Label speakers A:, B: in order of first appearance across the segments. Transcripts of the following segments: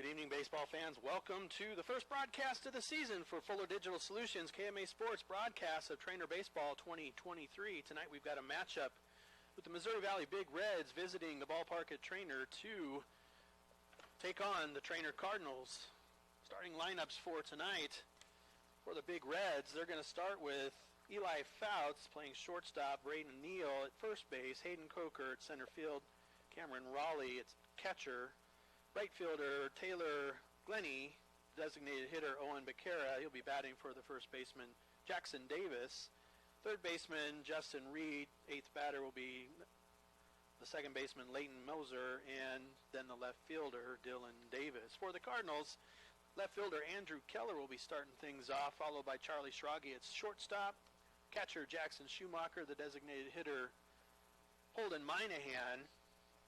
A: Good evening, baseball fans. Welcome to the first broadcast of the season for Fuller Digital Solutions KMA Sports broadcast of Treynor Baseball 2023. Tonight we've got a matchup with the Missouri Valley Big Reds visiting the ballpark at Treynor to take on the Treynor Cardinals. Starting lineups for tonight for the Big Reds, they're going to start with Eli Fouts playing shortstop, Braden Neal at first base, Hayden Coker at center field, Cameron Raleigh at catcher, right fielder Taylor Glennie, designated hitter Owen Becerra. He'll be batting for the first baseman Jackson Davis. Third baseman Justin Reed. Eighth batter will be the second baseman Leighton Moser, and then the left fielder Dylan Davis. For the Cardinals, left fielder Andrew Keller will be starting things off, followed by Charlie Schrage at shortstop, catcher Jackson Schumacher, the designated hitter Holden Minahan.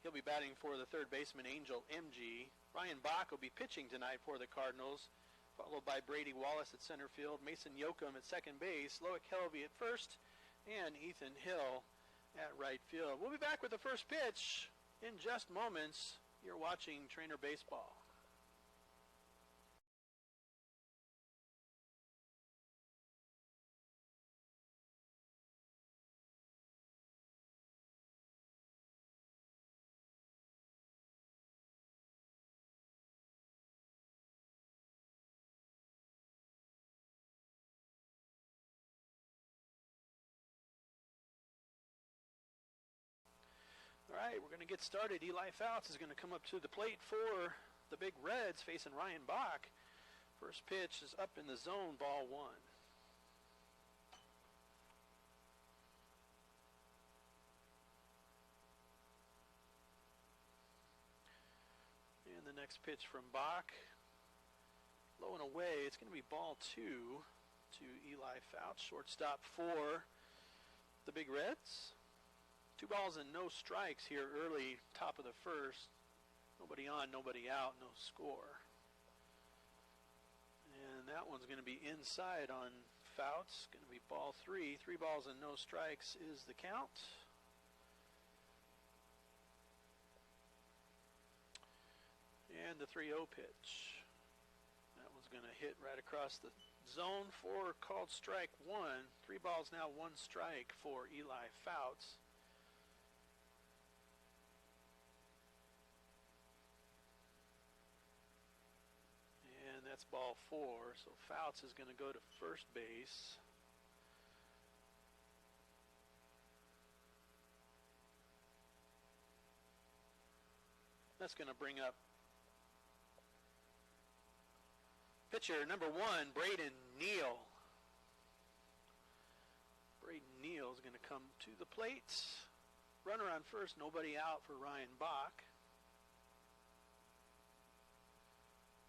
A: He'll be batting for the third baseman Angel MG. Ryan Bach will be pitching tonight for the Cardinals, followed by Brady Wallace at center field, Mason Yoakum at second base, Loic Helvey at first, and Ethan Hill at right field. We'll be back with the first pitch in just moments. You're watching Treynor Baseball. All right, we're going to get started. Eli Fouts is going to come up to the plate for the Big Reds facing Ryan Bach. First pitch is up in the zone, ball one. And the next pitch from Bach, low and away. It's going to be ball two to Eli Fouts, shortstop for the Big Reds. 2 balls and no strikes here early, top of the first. Nobody on, nobody out, no score. And that one's going to be inside on Fouts. Going to be ball three. 3 balls and no strikes is the count. And the 3-0 pitch. That one's going to hit right across the zone for called strike one. 3 balls now, 1 strike for Eli Fouts. And that's ball 4. So Fouts is going to go to first base. That's going to bring up pitcher number 1, Braden Neal. Braden Neal is going to come to the plate. Runner on first, nobody out for Ryan Bach.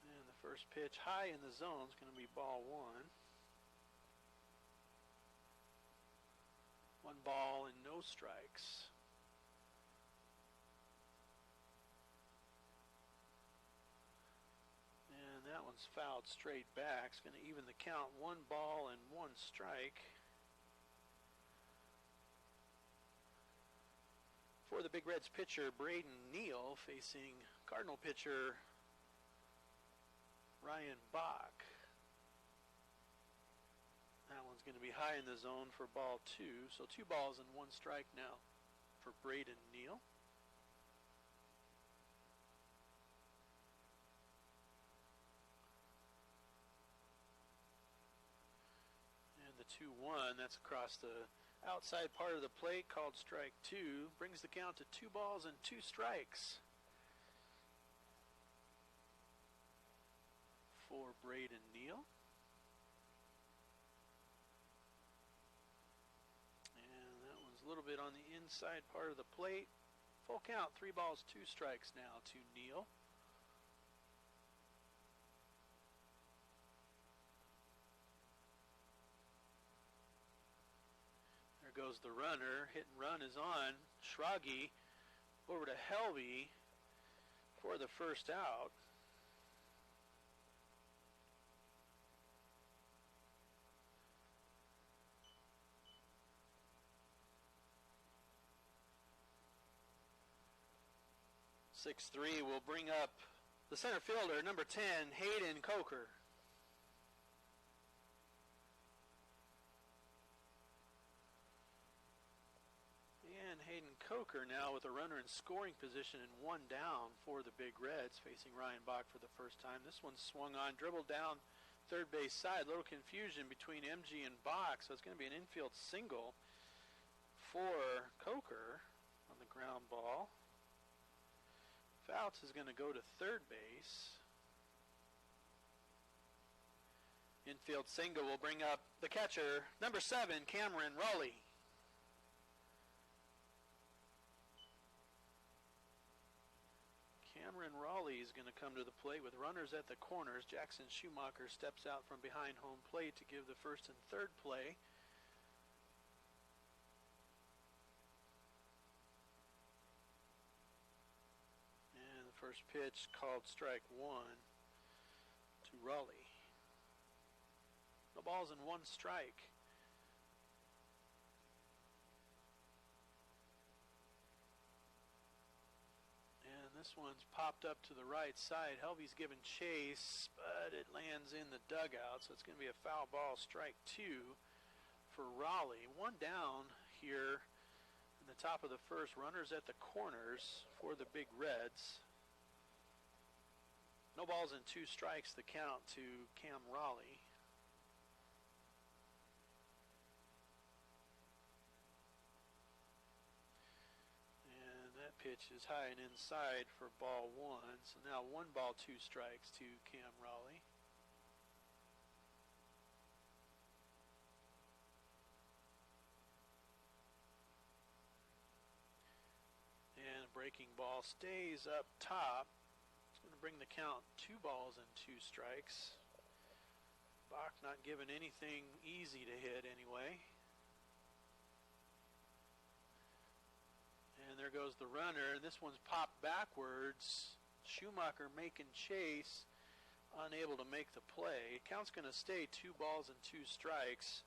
A: And the first pitch high in the zone is going to be ball 1. 1 ball and no strikes. And that one's fouled straight back. It's going to even the count. 1 ball and 1 strike. For the Big Reds pitcher, Braden Neal, facing Cardinal pitcher Ryan Bach. That one's going to be high in the zone for ball 2. So 2 balls and 1 strike now for Braden Neal. And the 2-1, that's across the outside part of the plate, called strike 2. Brings the count to 2 balls and 2 strikes for Braden Neal. And that one's a little bit on the inside part of the plate. Full count, 3 balls, 2 strikes now to Neal. There goes the runner. Hit and run is on. Schrage over to Helvey for the first out. Six-3 will bring up the center fielder, number 10, Hayden Coker. And Hayden Coker now with a runner in scoring position and one down for the Big Reds, facing Ryan Bach for the first time. This one swung on, dribbled down third base side. Little confusion between MG and Bach, so it's going to be an infield single for Coker on the ground ball. Fouts is going to go to third base. Infield single will bring up the catcher, number 7, Cameron Raleigh. Cameron Raleigh is going to come to the plate with runners at the corners. Jackson Schumacher steps out from behind home plate to give the first and third play. And the first pitch called strike 1 to Raleigh. No balls and 1 strike. This one's popped up to the right side. Helvey's given chase, but it lands in the dugout, so it's going to be a foul ball, strike 2 for Raleigh. One down here in the top of the first. Runners at the corners for the Big Reds. No balls and 2 strikes, the count to Cam Raleigh. Pitch is high and inside for ball 1. So now 1 ball, 2 strikes to Cam Raleigh. And a breaking ball stays up top. It's going to bring the count 2 balls and 2 strikes. Bach not given anything easy to hit anyway. And there goes the runner, and this one's popped backwards. Schumacher making chase, unable to make the play. Count's going to stay 2 balls and 2 strikes.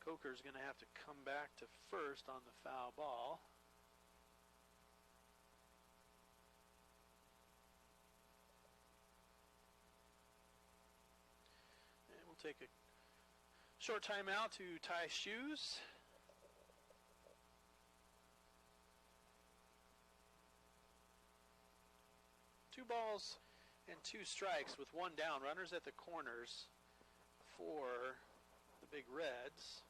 A: Coker's going to have to come back to first on the foul ball. And we'll take a short timeout to tie shoes. 2 balls and 2 strikes with 1 down. Runners at the corners for the Big Reds.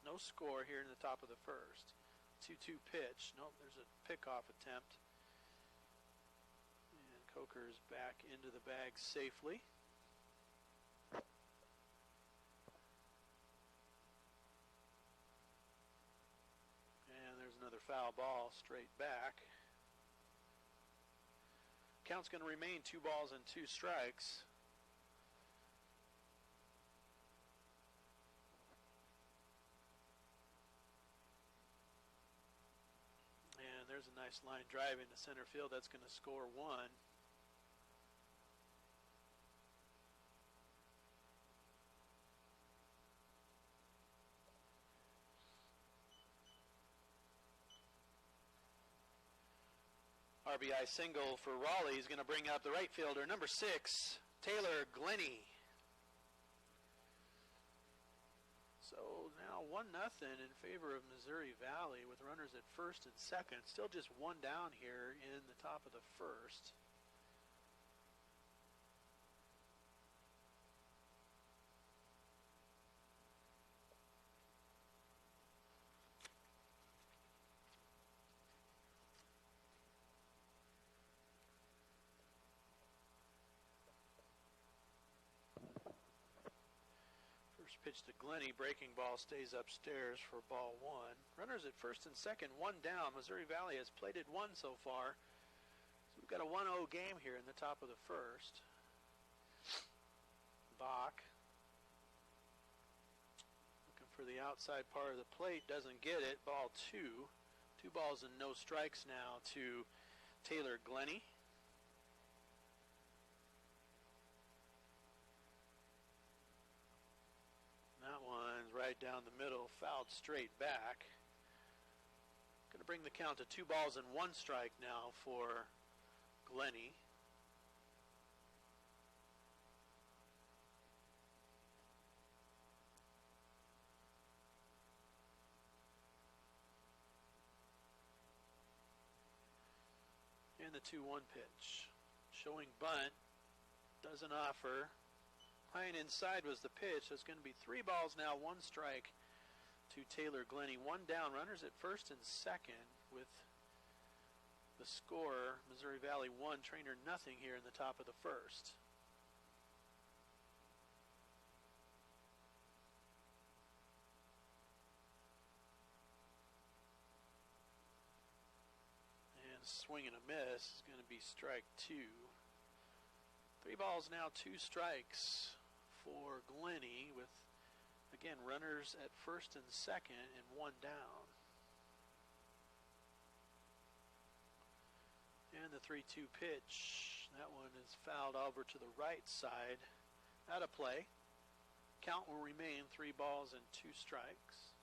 A: No score here in the top of the first. 2-2 pitch. Nope, there's a pickoff attempt. And Coker's back into the bag safely. And there's another foul ball straight back. Count's going to remain 2 balls and 2 strikes. And there's a nice line drive into center field. That's going to score 1. RBI single for Raleigh is going to bring up the right fielder, number 6, Taylor Glennie. So now 1-0 in favor of Missouri Valley with runners at first and second. Still just 1 down here in the top of the first. Pitch to Glennie, breaking ball stays upstairs for ball 1. Runners at first and second, 1 down. Missouri Valley has plated 1 so far. So we've got a 1-0 game here in the top of the first. Bach looking for the outside part of the plate, doesn't get it. Ball 2. 2 balls and no strikes now to Taylor Glennie. That one's right down the middle, fouled straight back. Going to bring the count to 2 balls and 1 strike now for Glennie. And the 2-1 pitch. Showing bunt. Doesn't offer. High and inside was the pitch. So it's going to be 3 balls now, 1 strike to Taylor Glennie. 1 down. Runners at first and second with the score. Missouri Valley 1, Treynor nothing here in the top of the first. Swing and a miss is going to be strike 2. 3 balls now, 2 strikes for Glennie with, again, runners at first and second and 1 down. And the 3-2 pitch, that one is fouled over to the right side, out of play. Count will remain 3 balls and 2 strikes.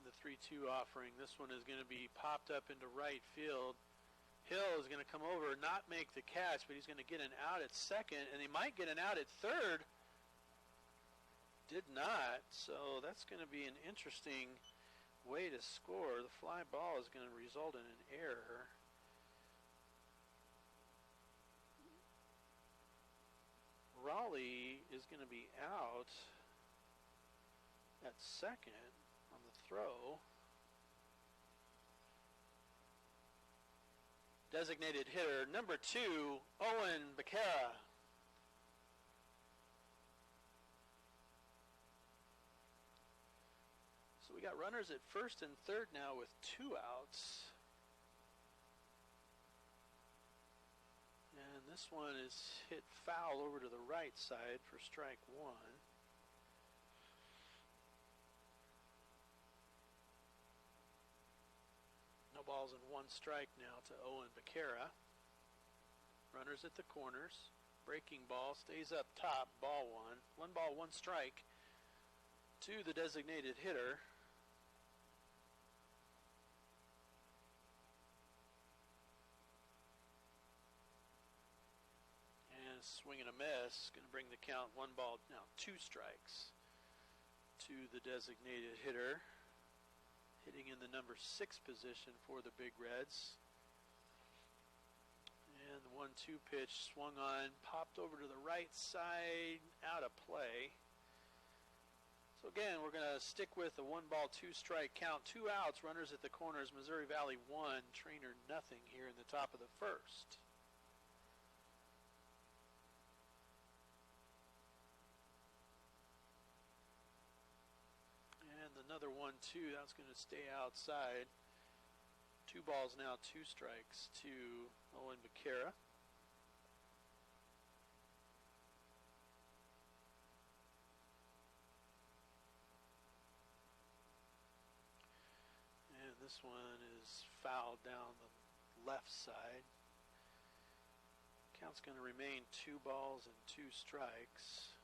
A: The 3-2 offering. This one is going to be popped up into right field. Hill is going to come over, not make the catch, but he's going to get an out at second, and he might get an out at third. Did not, so that's going to be an interesting way to score. The fly ball is going to result in an error. Raleigh is going to be out at second on the throw. Designated hitter number 2, Owen Becerra. So we got runners at first and third now with 2 outs. And this one is hit foul over to the right side for strike 1. No balls and 1 strike now to Owen Becerra. Runners at the corners. Breaking ball stays up top, ball 1. 1 ball, 1 strike to the designated hitter. And a swing and a miss. Going to bring the count 1 ball, now 2 strikes to the designated hitter. Hitting in the number 6 position for the Big Reds. And the 1-2 pitch swung on, popped over to the right side, out of play. So again, we're going to stick with the 1 ball, 2 strike count. 2 outs, runners at the corners. Missouri Valley 1, Treynor nothing here in the top of the first. Another 1-2, that's going to stay outside. 2 balls now, 2 strikes to Owen Becerra. And this one is fouled down the left side. Count's going to remain 2 balls and 2 strikes.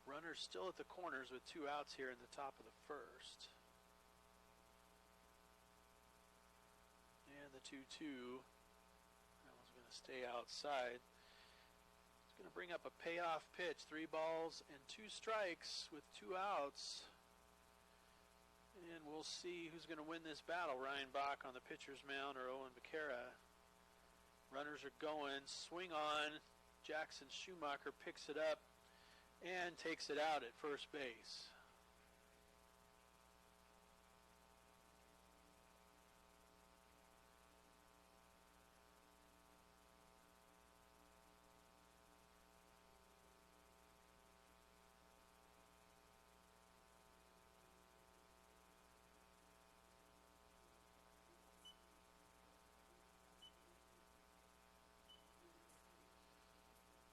A: Runners still at the corners with 2 outs here in the top of the first. And the 2-2. That one's going to stay outside. It's going to bring up a payoff pitch. 3 balls and 2 strikes with 2 outs. And we'll see who's going to win this battle. Ryan Bach on the pitcher's mound or Owen Becerra. Runners are going. Swing on. Jackson Schumacher picks it up and takes it out at first base.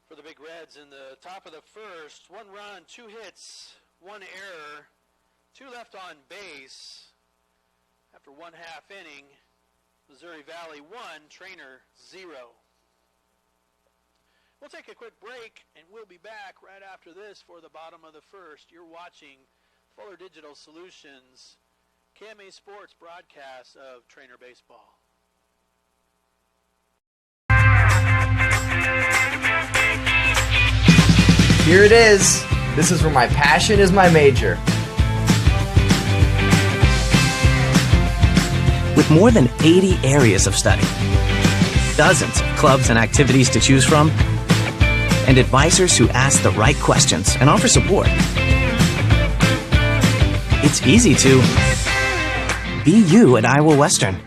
A: For the Big Reds in the top of the first, 1 run, 2 hits, 1 error, 2 left on base. After 1/2 inning, Missouri Valley 1, Treynor 0. We'll take a quick break, and we'll be back right after this for the bottom of the first. You're watching Fuller Digital Solutions KMA Sports broadcast of Treynor Baseball.
B: Here it is. This is where my passion is my major.
C: With more than 80 areas of study, dozens of clubs and activities to choose from, and advisors who ask the right questions and offer support, it's easy to be you at Iowa Western.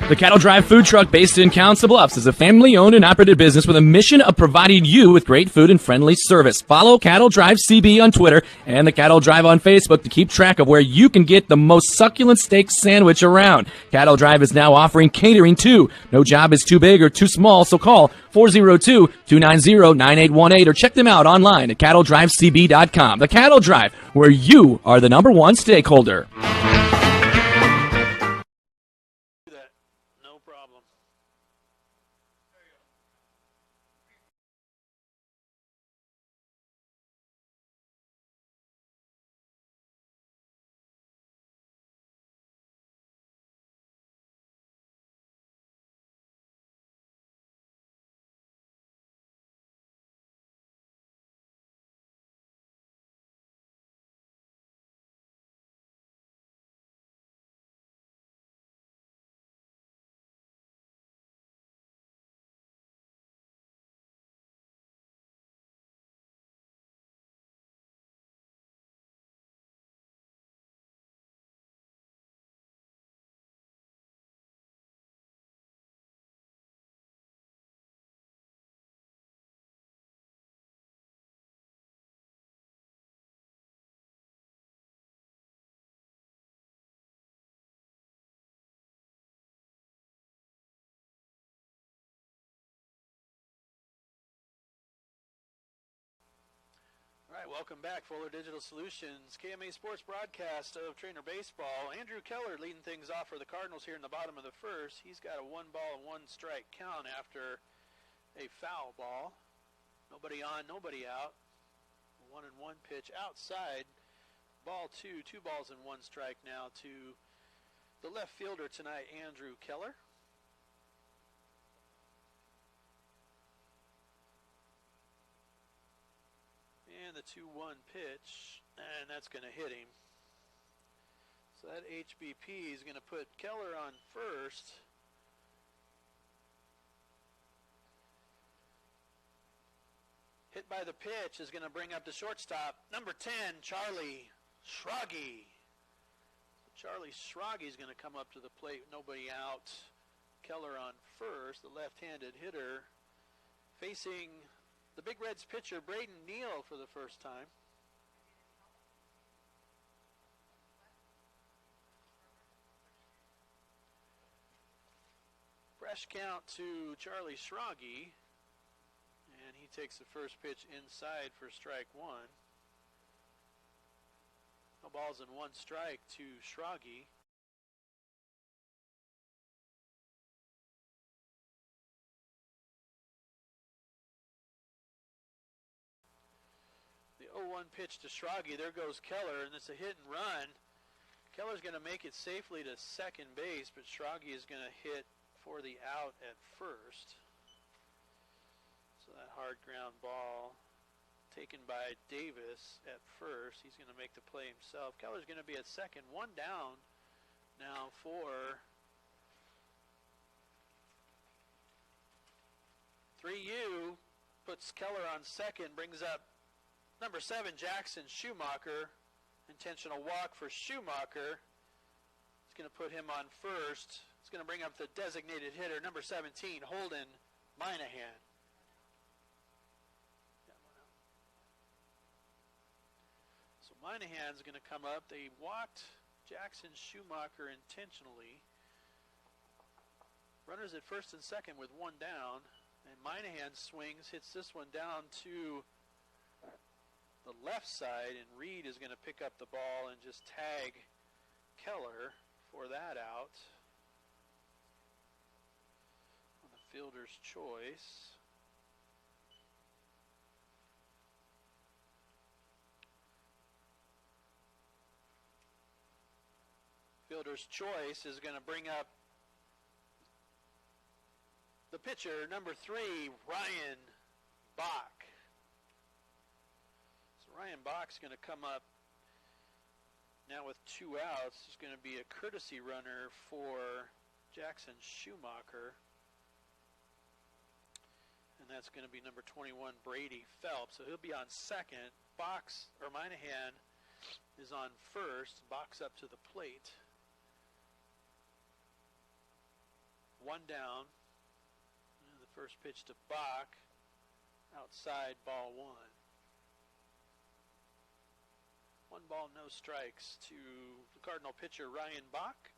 D: The Cattle Drive food truck based in Council Bluffs is a family-owned and operated business with a mission of providing you with great food and friendly service. Follow Cattle Drive CB on Twitter and the Cattle Drive on Facebook to keep track of where you can get the most succulent steak sandwich around. Cattle Drive is now offering catering too. No job is too big or too small, so call 402-290-9818 or check them out online at cattledrivecb.com. The Cattle Drive, where you are the number one stakeholder.
A: All right, welcome back. Fuller Digital Solutions, KMA Sports broadcast of Treynor Baseball. Andrew Keller leading things off for the Cardinals here in the bottom of the first. He's got a 1-ball-1-strike count after a foul ball. Nobody on, nobody out. 1-1 pitch outside. Ball 2, 2 balls and 1 strike now to the left fielder tonight, Andrew Keller. And the 2-1 pitch, and that's going to hit him. So that HBP is going to put Keller on first. Hit by the pitch is going to bring up the shortstop, number 10, Charlie Schrage. Charlie Schrage is going to come up to the plate, nobody out. Keller on first, the left-handed hitter, facing the Big Reds pitcher, Braden Neal, for the first time. Fresh count to Charlie Schrage, and he takes the first pitch inside for strike 1. No balls and 1 strike to Schrage. The 0-1 pitch to Schrage. There goes Keller, and it's a hit and run. Keller's going to make it safely to second base, but Schrage is going to hit for the out at first. So that hard ground ball taken by Davis at first. He's going to make the play himself. Keller's going to be at second. 1 down now for 3U. Puts Keller on second, brings up number 7, Jackson Schumacher. Intentional walk for Schumacher. It's going to put him on first. It's going to bring up the designated hitter, number 17, Holden Minahan. So Minahan's going to come up. They walked Jackson Schumacher intentionally. Runners at first and second with 1 down. And Minahan swings, hits this one down to the left side, and Reed is going to pick up the ball and just tag Keller for that out. On the fielder's choice. Fielder's choice is going to bring up the pitcher, number 3, Ryan Bach. So Ryan Bach's going to come up now with 2 outs. There's going to be a courtesy runner for Jackson Schumacher. And that's going to be number 21, Brady Phelps. So he'll be on second. Moynihan is on first. Bach's up to the plate. 1 down. And the first pitch to Bach. Outside, ball 1. 1 ball, no strikes to the Cardinal pitcher, Ryan Bach.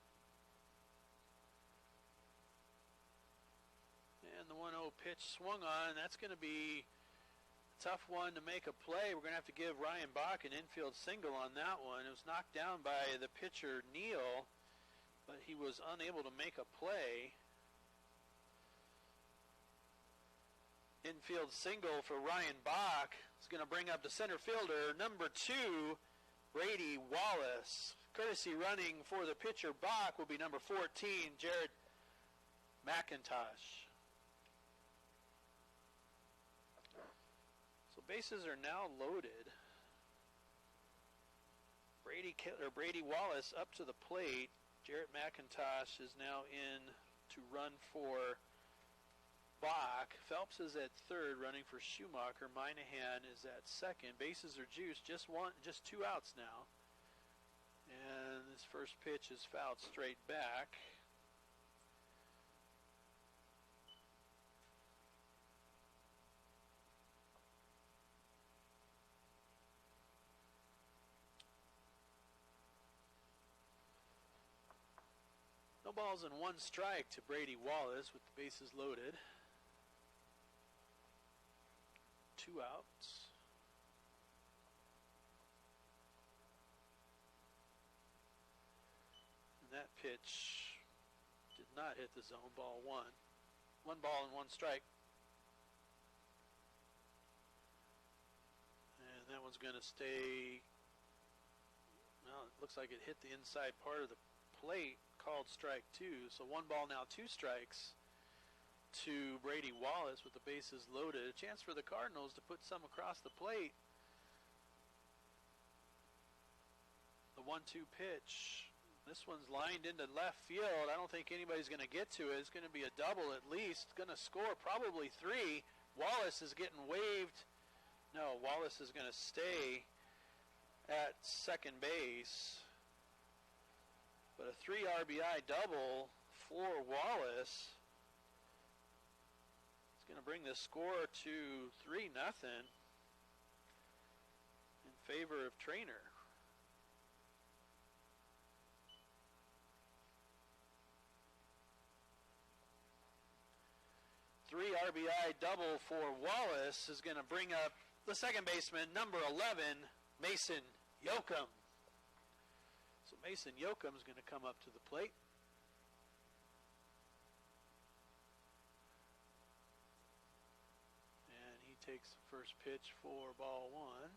A: And the 1-0 pitch swung on. That's going to be a tough one to make a play. We're going to have to give Ryan Bach an infield single on that one. It was knocked down by the pitcher, Neal, but he was unable to make a play. Infield single for Ryan Bach is going to bring up the center fielder, number 2, Brady Wallace. Courtesy running for the pitcher, Bach, will be number 14, Jared McIntosh. So bases are now loaded. Brady Wallace up to the plate. Jared McIntosh is now in to run for Bach. Phelps is at third, running for Schumacher. Moynihan is at second. Bases are juiced. Just 2 outs now. And this first pitch is fouled straight back. No balls and 1 strike to Brady Wallace with the bases loaded. 2 outs. And that pitch did not hit the zone. Ball 1. 1 ball and 1 strike. And that one's going to stay. Well, it looks like it hit the inside part of the plate. Called strike 2. So 1 ball, now 2 strikes to Brady Wallace with the bases loaded. A chance for the Cardinals to put some across the plate. The 1-2 pitch. This one's lined into left field. I don't think anybody's going to get to it. It's going to be a double at least. Going to score probably 3. Wallace is getting waved. No, Wallace is going to stay at second base. But a 3 RBI double for Wallace is going to bring the score to 3-0 in favor of Treynor. Three RBI double for Wallace is going to bring up the second baseman, number 11, Mason Yoakum. So Mason Yoakum is going to come up to the plate. And he takes the first pitch for ball 1.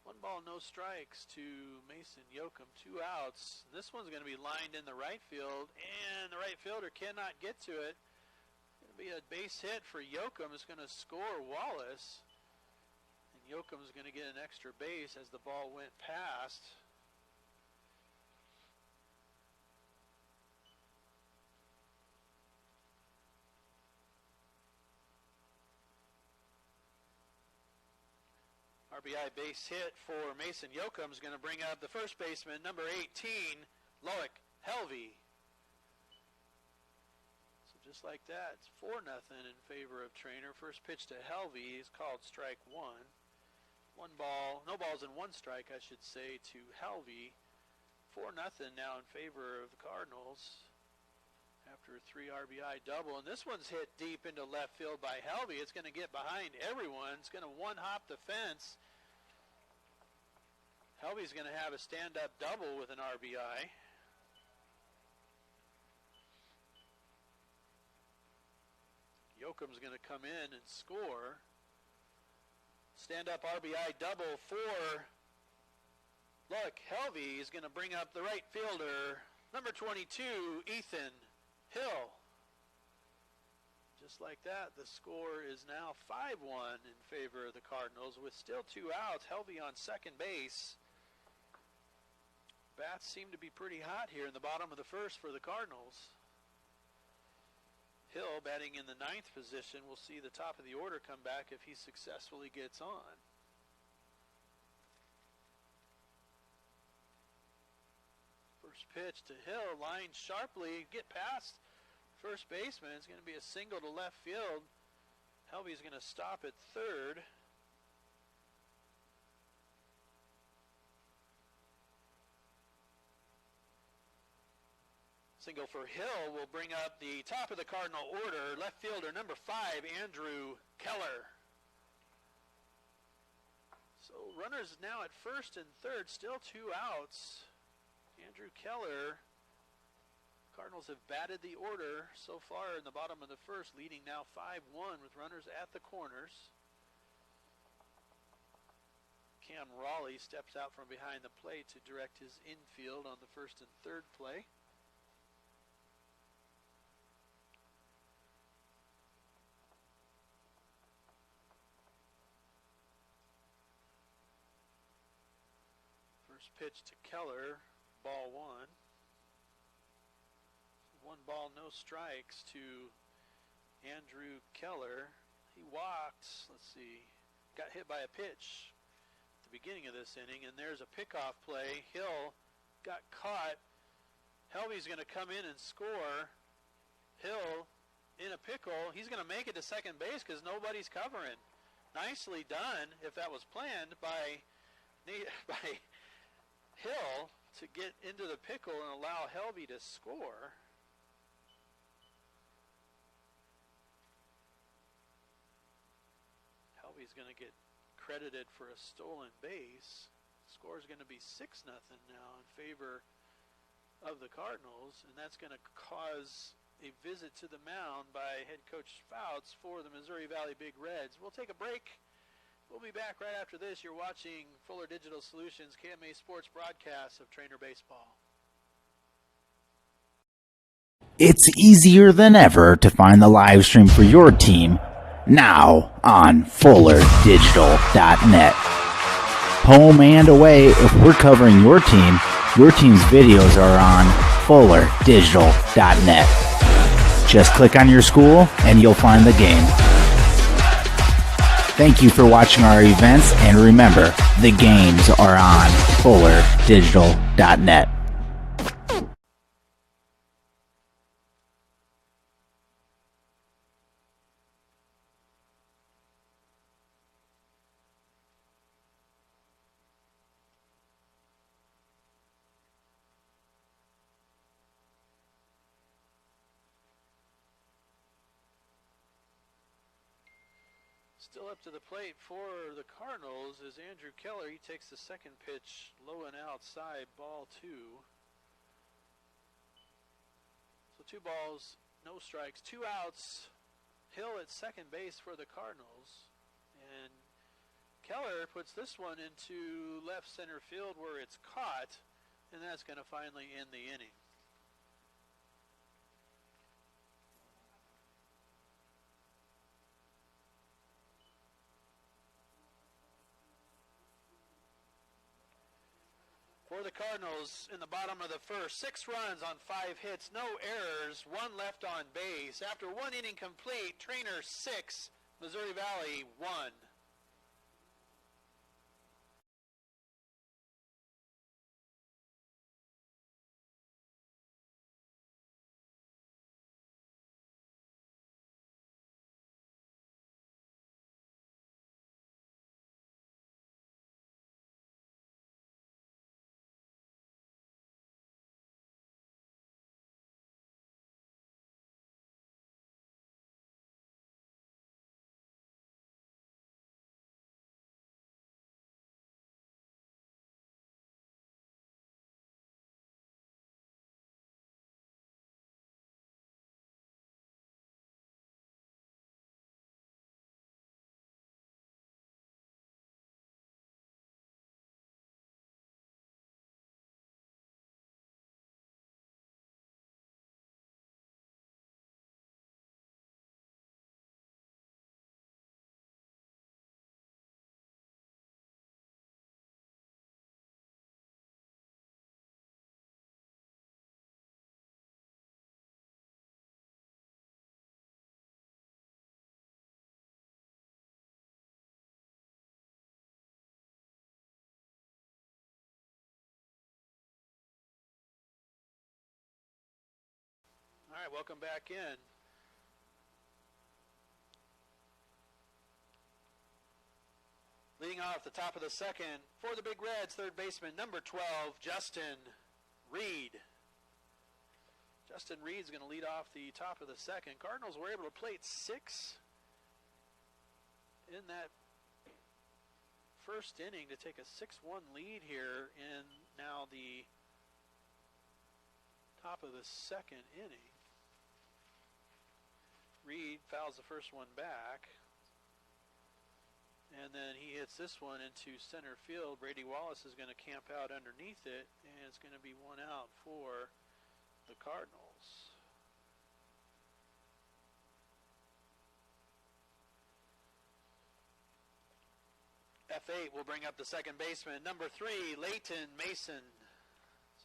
A: One ball, no strikes to Mason Yoakum. 2 outs. This one's going to be lined in the right field, and the right fielder cannot get to it. It's going to be a base hit for Yoakum. It's going to score Wallace. Yoakum is going to get an extra base as the ball went past. RBI base hit for Mason Yoakum is going to bring up the first baseman, number 18, Loic Helvey. So just like that, it's 4-0 in favor of Treynor. First pitch to Helvey is called strike 1. 1 ball, no balls and 1 strike, I should say, to Helvey. 4-0 now in favor of the Cardinals after a 3 RBI double. And this one's hit deep into left field by Helvey. It's going to get behind everyone. It's going to one-hop the fence. Helvey's going to have a stand-up double with an RBI. Yoakum's going to come in and score. Stand-up RBI double for Luck Helvey is going to bring up the right fielder, number 22, Ethan Hill. Just like that, the score is now 5-1 in favor of the Cardinals with still 2 outs. Helvey on second base. Bats seem to be pretty hot here in the bottom of the first for the Cardinals. Hill batting in the 9th position. We'll see the top of the order come back if he successfully gets on. First pitch to Hill, lined sharply, get past first baseman. It's going to be a single to left field. Helvey's going to stop at third. Single for Hill will bring up the top of the Cardinal order, left fielder number 5, Andrew Keller. So runners now at first and third, still 2 outs. Andrew Keller. Cardinals have batted the order so far in the bottom of the first, leading now 5-1 with runners at the corners. Cam Raleigh steps out from behind the plate to direct his infield on the first and third play. First pitch to Keller, ball 1. 1 ball, no strikes to Andrew Keller. He walked, let's see, got hit by a pitch at the beginning of this inning, and there's a pickoff play. Hill got caught. Helvey's going to come in and score. Hill in a pickle. He's going to make it to second base because nobody's covering. Nicely done, if that was planned, by Hill to get into the pickle and allow Helvey to score. Helvey's going to get credited for a stolen base. Score is going to be 6-0 now in favor of the Cardinals, and that's going to cause a visit to the mound by head coach Fouts for the Missouri Valley Big Reds. We'll take a break. We'll be back right after this. You're watching Fuller Digital Solutions KMA Sports broadcast of Treynor Baseball.
E: It's easier than ever to find the live stream for your team now on FullerDigital.net. Home and away, if we're covering your team's videos are on FullerDigital.net. Just click on your school and you'll find the game. Thank you for watching our events, and remember, the games are on FullerDigital.net.
A: Still up to the plate for the Cardinals is Andrew Keller. He takes the second pitch low and outside, ball 2. So 2 balls, no strikes, 2 outs. Hill at second base for the Cardinals. And Keller puts this one into left center field where it's caught, and that's going to finally end the inning. For the Cardinals in the bottom of the first, 6 runs on 5 hits, no errors, 1 left on base. After 1 inning complete, Treynor 6, Missouri Valley 1. right, welcome back in. Leading off the top of the second for the Big Reds, third baseman, number 12, Justin Reed. Justin Reed's going to lead off the top of the second. Cardinals were able to plate 6 in that first inning to take a 6-1 lead here in now the top of the second inning. Reed fouls the first one back. And then he hits this one into center field. Brady Wallace is going to camp out underneath it, and it's going to be one out for the Cardinals. F8 will bring up the second baseman, number 3, Leighton Mason.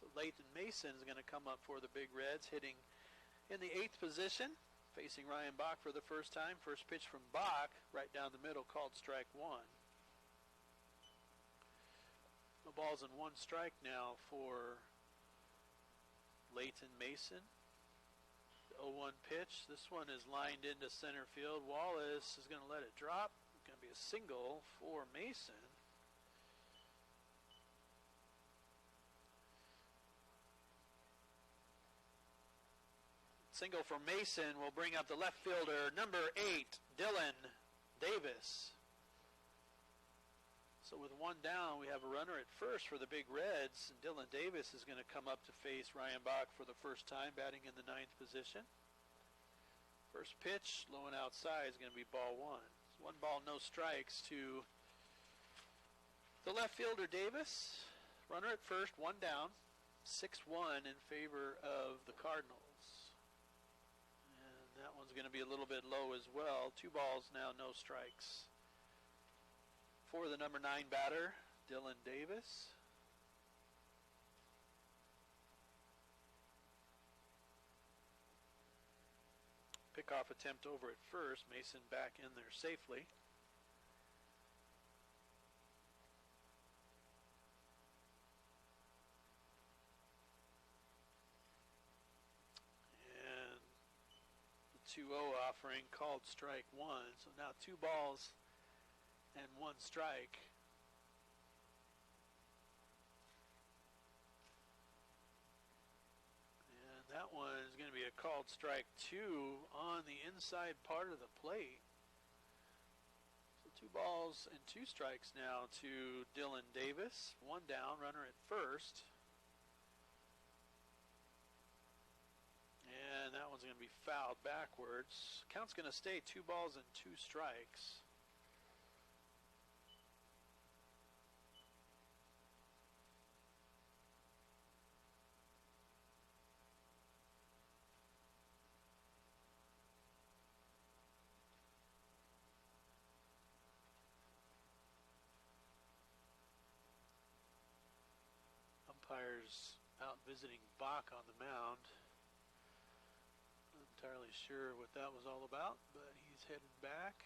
A: So Leighton Mason is going to come up for the Big Reds, hitting in the 8th position, facing Ryan Bach for the first time. First pitch from Bach, right down the middle, called strike 1. No balls and 1 strike now for Leighton Mason. The 0-1 pitch. This one is lined into center field. Wallace is going to let it drop. It's going to be a single for Mason. Single for Mason will bring up the left fielder, number 8, Dylan Davis. So with 1 down, we have a runner at first for the Big Reds, and Dylan Davis is going to come up to face Ryan Bach for the first time, batting in the 9th position. First pitch, low and outside, is going to be ball 1. 1 ball, no strikes to the left fielder Davis. Runner at first, 1 down, 6-1 in favor of the Cardinals. And that one's going to be a little bit low as well. 2 balls now, no strikes for the number 9 batter, Dylan Davis. Pickoff attempt over at first. Mason back in there safely. And the 2-0 offering called strike 1. So now 2 balls and 1 strike. And that one is going to be a called strike 2 on the inside part of the plate. So 2 balls and 2 strikes now to Dylan Davis. 1 down, runner at first. And that one's going to be fouled backwards. Count's going to stay 2 balls and 2 strikes. Umpires out visiting Bach on the mound. Not entirely sure what that was all about, but he's headed back.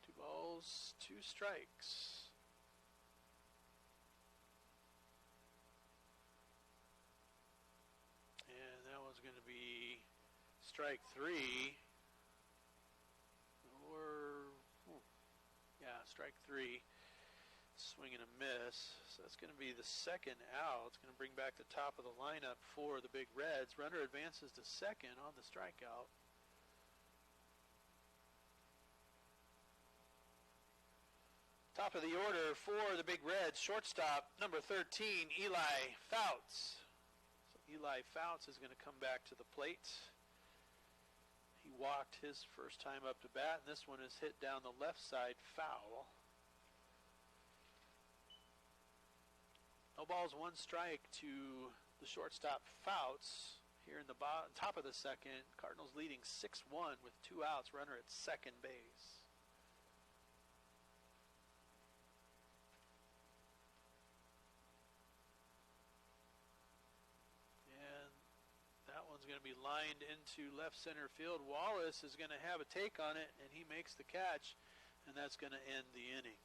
A: Two balls, 2 strikes. Going to be strike 3, or strike 3, swing and a miss. So that's going to be the second out. It's going to bring back the top of the lineup for the Big Reds. Runner advances to second on the strikeout. Top of the order for the Big Reds, shortstop number 13, Eli Fouts. Eli Fouts is going to come back to the plate. He walked his first time up to bat, and this one is hit down the left side, foul. No balls, 1 strike to the shortstop Fouts here in the top of the second. Cardinals leading 6-1 with 2 outs, runner at second base. going to be lined into left center field. Wallace is going to have a take on it, and he makes the catch, and that's going to end the inning.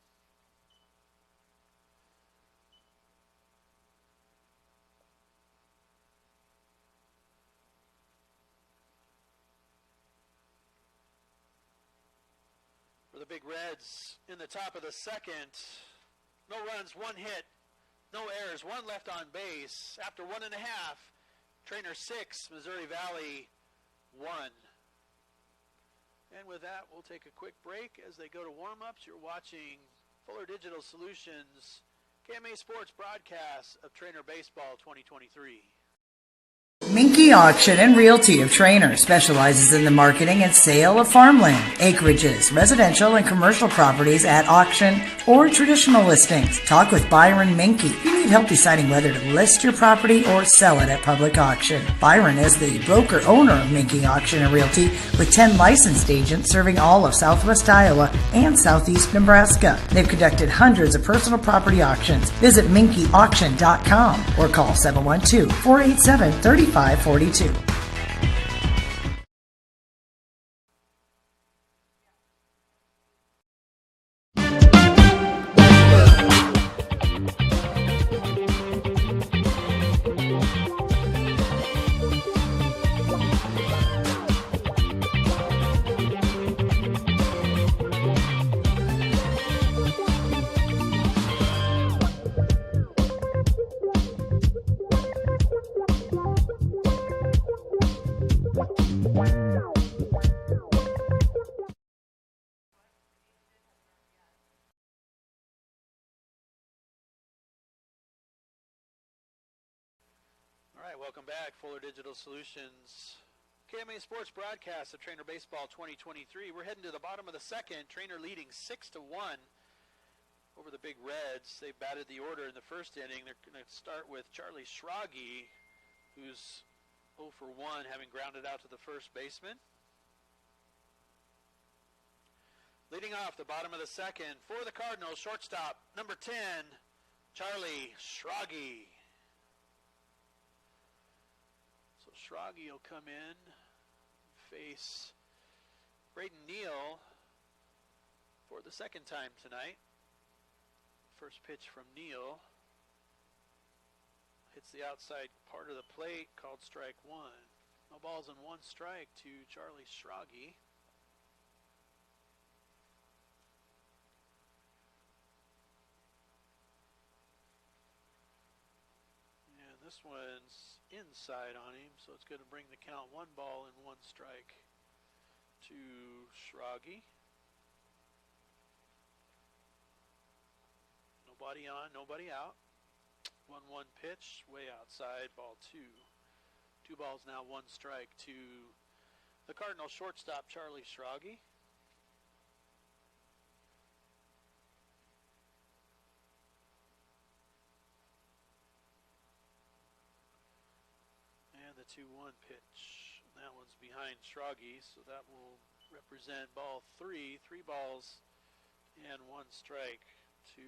A: For the Big Reds in the top of the second, no runs, one hit, no errors, one left on base. After 1.5, Treynor 6, Missouri Valley 1. And with that, we'll take a quick break as they go to warm-ups. You're watching Fuller Digital Solutions KMA Sports broadcast of Treynor Baseball 2023.
F: Minky Auction and Realty of Treynor specializes in the marketing and sale of farmland, acreages, residential and commercial properties at auction or traditional listings. Talk with Byron Minky. You need help deciding whether to list your property or sell it at public auction. Byron is the broker owner of Minky Auction and Realty with 10 licensed agents serving all of Southwest Iowa and Southeast Nebraska. They've conducted hundreds of personal property auctions. Visit minkyauction.com or call 712-487-3542.
A: All right, welcome back. Fuller Digital Solutions KMA Sports broadcast of Treynor Baseball 2023. We're heading to the bottom of the second. Treynor leading 6-1 over the Big Reds. They batted the order in the first inning. They're going to start with Charlie Schrage, who's 0 for 1, having grounded out to the first baseman. Leading off the bottom of the second for the Cardinals, shortstop, number 10, Charlie Schrage. So Schrage will come in, face Braden Neal for the second time tonight. First pitch from Neal. Hits the outside part of the plate, called strike one. No balls and one strike to Charlie Schrage. And this one's inside on him, so it's going to bring the count 1 ball and 1 strike to Schrage. Nobody on, nobody out. 1-1 pitch, way outside, ball 2. 2 balls now, 1 strike to the Cardinal shortstop, Charlie Schrage. And the 2-1 pitch. That one's behind Schrage, so that will represent ball 3. 3 balls and 1 strike to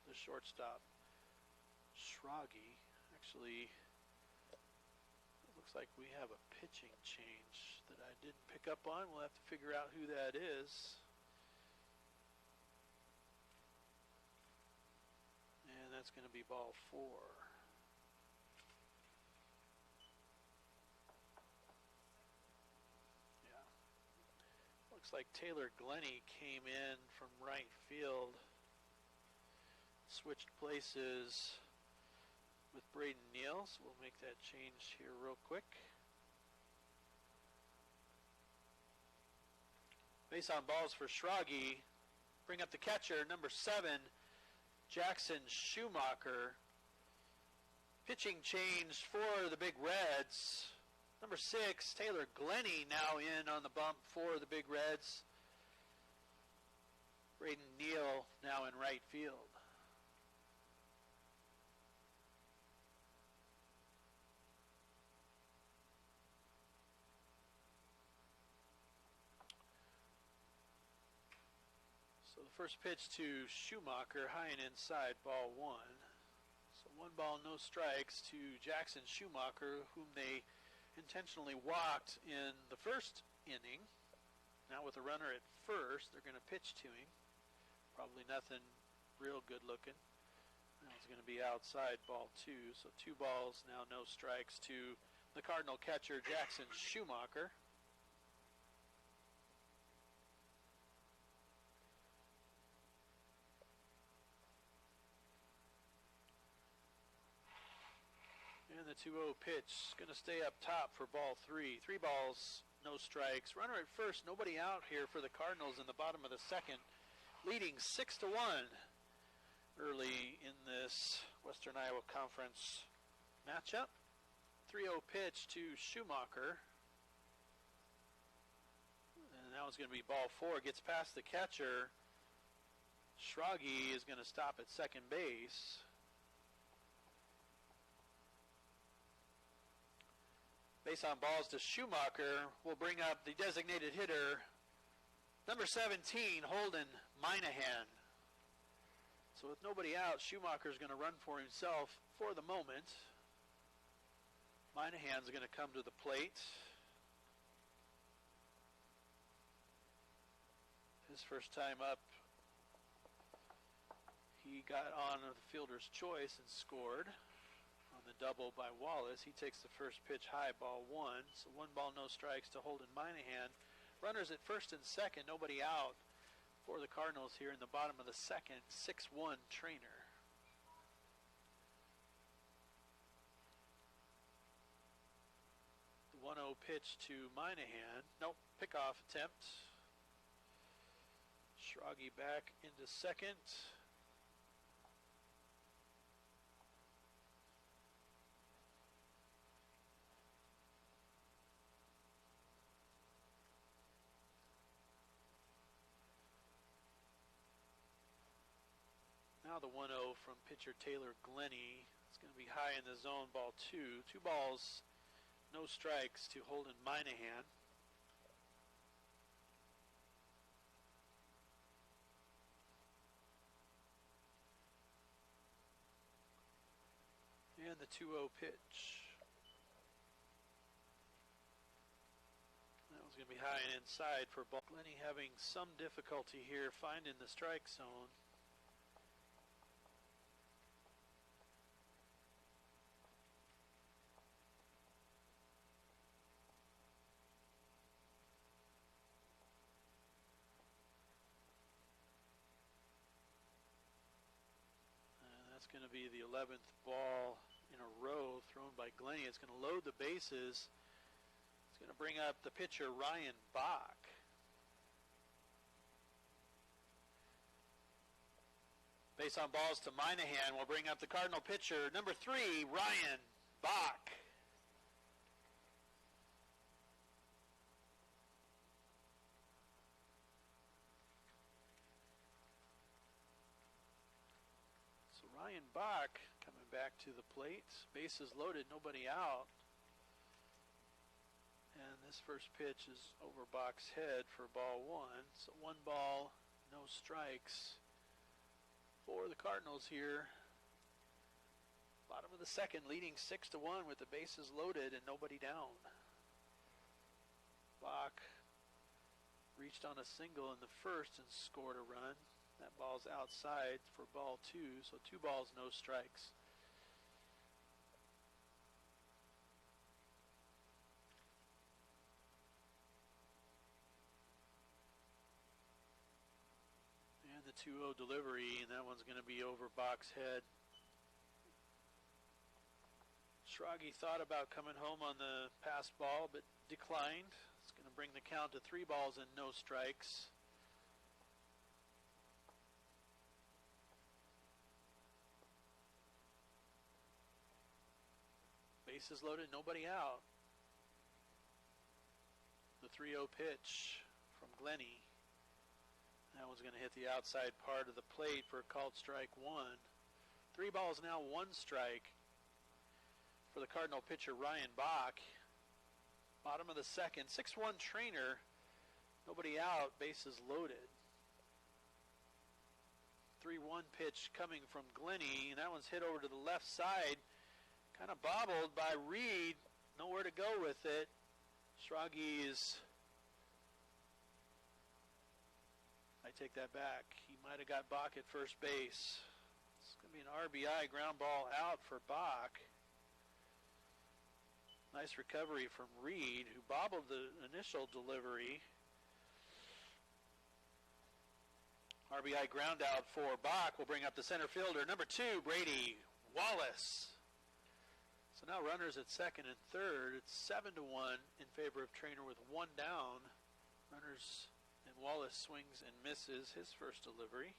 A: the shortstop, Schrage. Actually, it looks like we have a pitching change that I didn't pick up on. We'll have to figure out who that is. And that's going to be ball 4. Yeah. Looks like Taylor Glennie came in from right field. Switched places with Braden Neal, so we'll make that change here real quick. Base on balls for Schrage. Bring up the catcher, number 7, Jackson Schumacher. Pitching change for the Big Reds. Number 6, Taylor Glennie now in on the bump for the Big Reds. Braden Neal now in right field. First pitch to Schumacher, high and inside, ball 1. So 1 ball, no strikes to Jackson Schumacher, whom they intentionally walked in the first inning. Now with a runner at first, they're going to pitch to him. Probably nothing real good looking. Now it's going to be outside, ball 2. So 2 balls, now no strikes to the Cardinal catcher, Jackson Schumacher. And the 2-0 pitch is going to stay up top for ball 3. 3 balls, no strikes. Runner at first, nobody out here for the Cardinals in the bottom of the second, leading 6-1 early in this Western Iowa Conference matchup. 3-0 pitch to Schumacher. And now it's going to be ball 4. Gets past the catcher. Schrage is going to stop at second base. Base on balls to Schumacher will bring up the designated hitter, number 17, Holden Minahan. So with nobody out, Schumacher is going to run for himself for the moment. Minahan's going to come to the plate. His first time up, he got on the fielder's choice and scored on the double by Wallace. He takes the first pitch high, ball 1. So 1 ball, no strikes to Holden Minahan. Runners at first and second, nobody out for the Cardinals here in the bottom of the second. 6-1 Treynor. The 1-0 pitch to Minahan. Nope, pickoff attempt. Schrage back into second. Now the 1-0 from pitcher Taylor Glennie. It's going to be high in the zone, ball 2. 2 balls, no strikes to Holden Minahan. And the 2-0 pitch. That was going to be high and inside for ball. Glennie having some difficulty here finding the strike zone. That's going to be the 11th ball in a row thrown by Glennie. It's going to load the bases. It's going to bring up the pitcher Ryan Bach. Base on balls to Minahan will bring up the Cardinal pitcher, number 3, Ryan Bach. Ryan Bach coming back to the plate. Bases loaded, nobody out. And this first pitch is over Bach's head for ball 1. So 1 ball, no strikes for the Cardinals here. Bottom of the second, leading 6-1 with the bases loaded and nobody down. Bach reached on a single in the first and scored a run. That ball's outside for ball 2, so 2 balls, no strikes. And the 2-0 delivery, and that one's going to be over Bach's head. Schrage thought about coming home on the pass ball, but declined. It's going to bring the count to 3 balls and no strikes. Bases loaded, nobody out. The 3-0 pitch from Glennie. That one's going to hit the outside part of the plate for a called strike 1. 3 balls now, 1 strike for the Cardinal pitcher Ryan Bach. Bottom of the second, 6-1 Treynor. Nobody out, bases loaded. 3-1 pitch coming from Glennie, and that one's hit over to the left side. Kind of bobbled by Reed. nowhere to go with it. Schraggy's, I take that back. He might have got Bach at first base. It's going to be an RBI ground ball out for Bach. Nice recovery from Reed, who bobbled the initial delivery. RBI ground out for Bach will bring up the center fielder, number 2, Brady Wallace. So now runners at second and third. It's 7-1 in favor of Treynor with 1 down. Runners, and Wallace swings and misses his first delivery.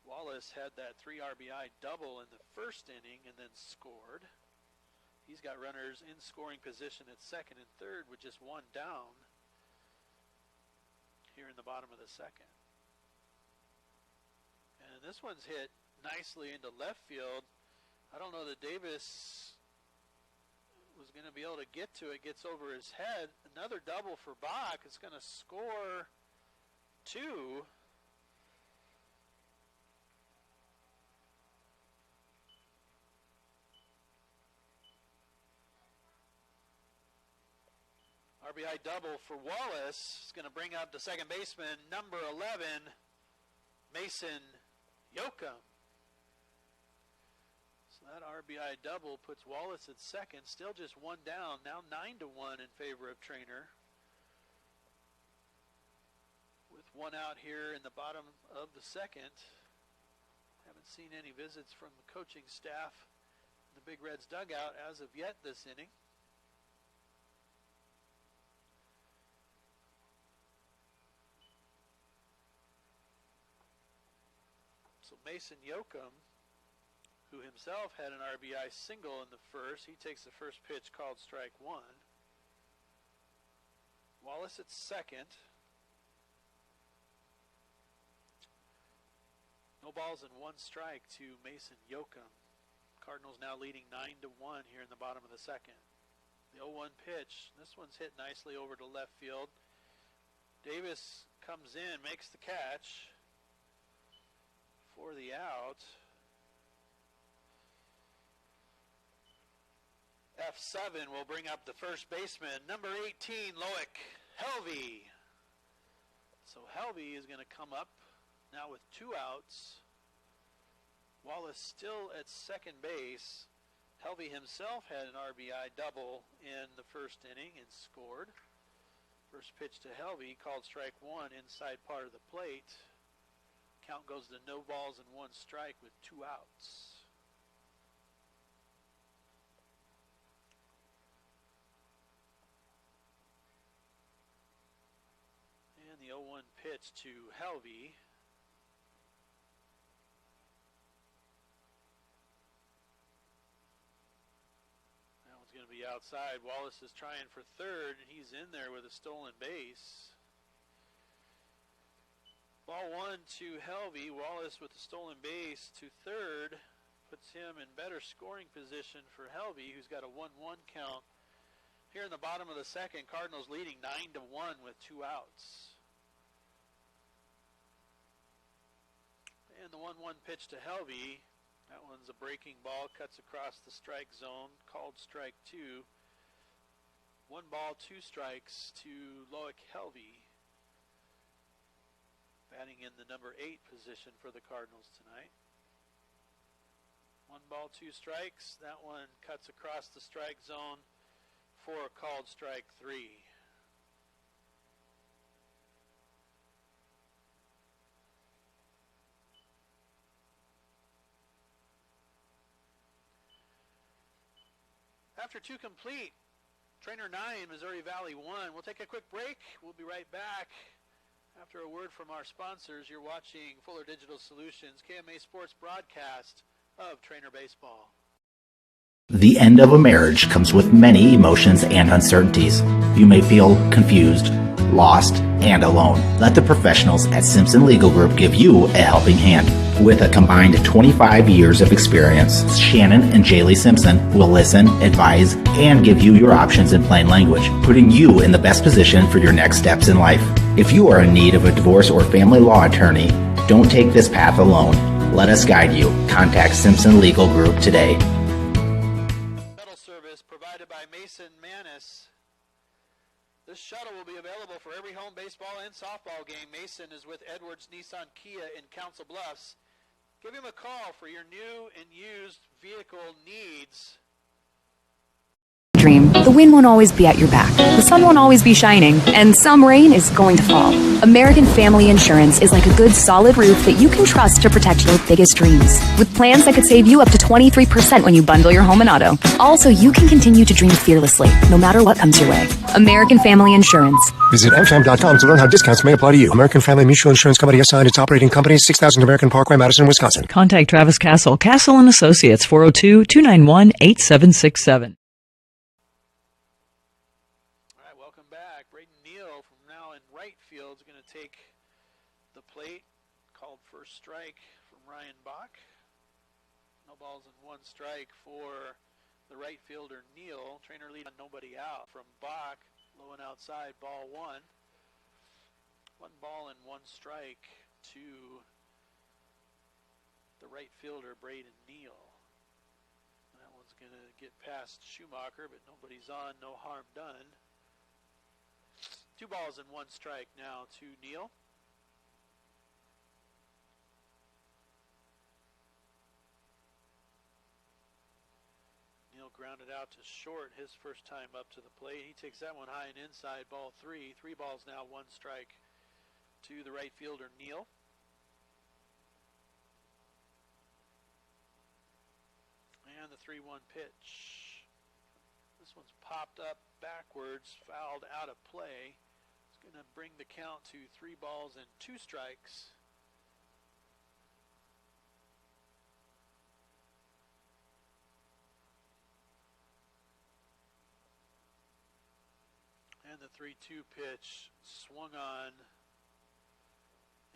A: Wallace had that 3 RBI double in the first inning and then scored. He's got runners in scoring position at second and third with just 1 down here in the bottom of the second. And this one's hit nicely into left field. I don't know that Davis was going to be able to get to it. Gets over his head. Another double for Bach. It's going to score 2. RBI double for Wallace. It's going to bring up the second baseman, number 11, Mason Yoakum. So that RBI double puts Wallace at second, still just 1 down, now 9-1 in favor of Treynor. With 1 out here in the bottom of the second. Haven't seen any visits from the coaching staff in the Big Reds dugout as of yet this inning. So Mason Yoakum, who himself had an RBI single in the first, he takes the first pitch called strike 1. Wallace at second. No balls and 1 strike to Mason Yoakum. Cardinals now leading 9-1 here in the bottom of the second. The 0-1 pitch. This one's hit nicely over to left field. Davis comes in, makes the catch for the out. F7 will bring up the first baseman, number 18, Loic Helvey. So Helvey is going to come up now with 2 outs. Wallace still at second base. Helvey himself had an RBI double in the first inning and scored. First pitch to Helvey called strike 1, inside part of the plate. Count goes to no balls and 1 strike with 2 outs. And the 0-1 pitch to Helvey. That one's going to be outside. Wallace is trying for third, and he's in there with a stolen base. Ball 1 to Helvey. Wallace with the stolen base to third. Puts him in better scoring position for Helvey, who's got a 1-1 count. Here in the bottom of the second, Cardinals leading 9-1 with 2 outs. And the 1-1 pitch to Helvey. That one's a breaking ball, cuts across the strike zone, called strike 2. 1 ball, 2 strikes to Loic Helvey. Batting in the number 8 position for the Cardinals tonight. 1 ball, 2 strikes. That one cuts across the strike zone for a called strike 3. After 2 complete, Treynor 9, Missouri Valley 1. We'll take a quick break. We'll be right back. After a word from our sponsors, you're watching Fuller Digital Solutions, KMA Sports broadcast of Treynor Baseball.
E: The end of a marriage comes with many emotions and uncertainties. You may feel confused, lost, and alone. Let the professionals at Simpson Legal Group give you a helping hand. With a combined 25 years of experience, Shannon and Jaylee Simpson will listen, advise, and give you your options in plain language, putting you in the best position for your next steps in life. If you are in need of a divorce or family law attorney, don't take this path alone. Let us guide you. Contact Simpson Legal Group today.
A: Metal service provided by Mason Manis. This shuttle will be available for every home baseball and softball game. Mason is with Edwards Nissan Kia in Council Bluffs. Give him a call for your new and used vehicle needs.
G: Dream. The wind won't always be at your back. The sun won't always be shining. And some rain is going to fall. American Family Insurance is like a good solid roof that you can trust to protect your biggest dreams. With plans that could save you up to 23% when you bundle your home and auto. Also, you can continue to dream fearlessly, no matter what comes your way. American Family Insurance.
H: Visit amfam.com to learn how discounts may apply to you. American Family Mutual Insurance Company assigned its operating company, 6000 American Parkway, Madison, Wisconsin.
I: Contact Travis Castle, Castle & Associates, 402-291-8767.
A: Field is going to take the plate. Called first strike from Ryan Bach. No balls and one strike for the right fielder Neal. Treynor lead on nobody out from Bach. Low and outside, ball one. 1 ball and 1 strike to the right fielder Braden Neal. That one's going to get past Schumacher, but nobody's on, no harm done. 2 balls and 1 strike now to Neal. Neal grounded out to short his first time up to the plate. He takes that one high and inside, ball 3. 3 balls now, 1 strike to the right fielder Neal. And the 3-1 pitch. This one's popped up backwards, fouled out of play. Going to bring the count to 3 balls and 2 strikes. And the 3-2 pitch swung on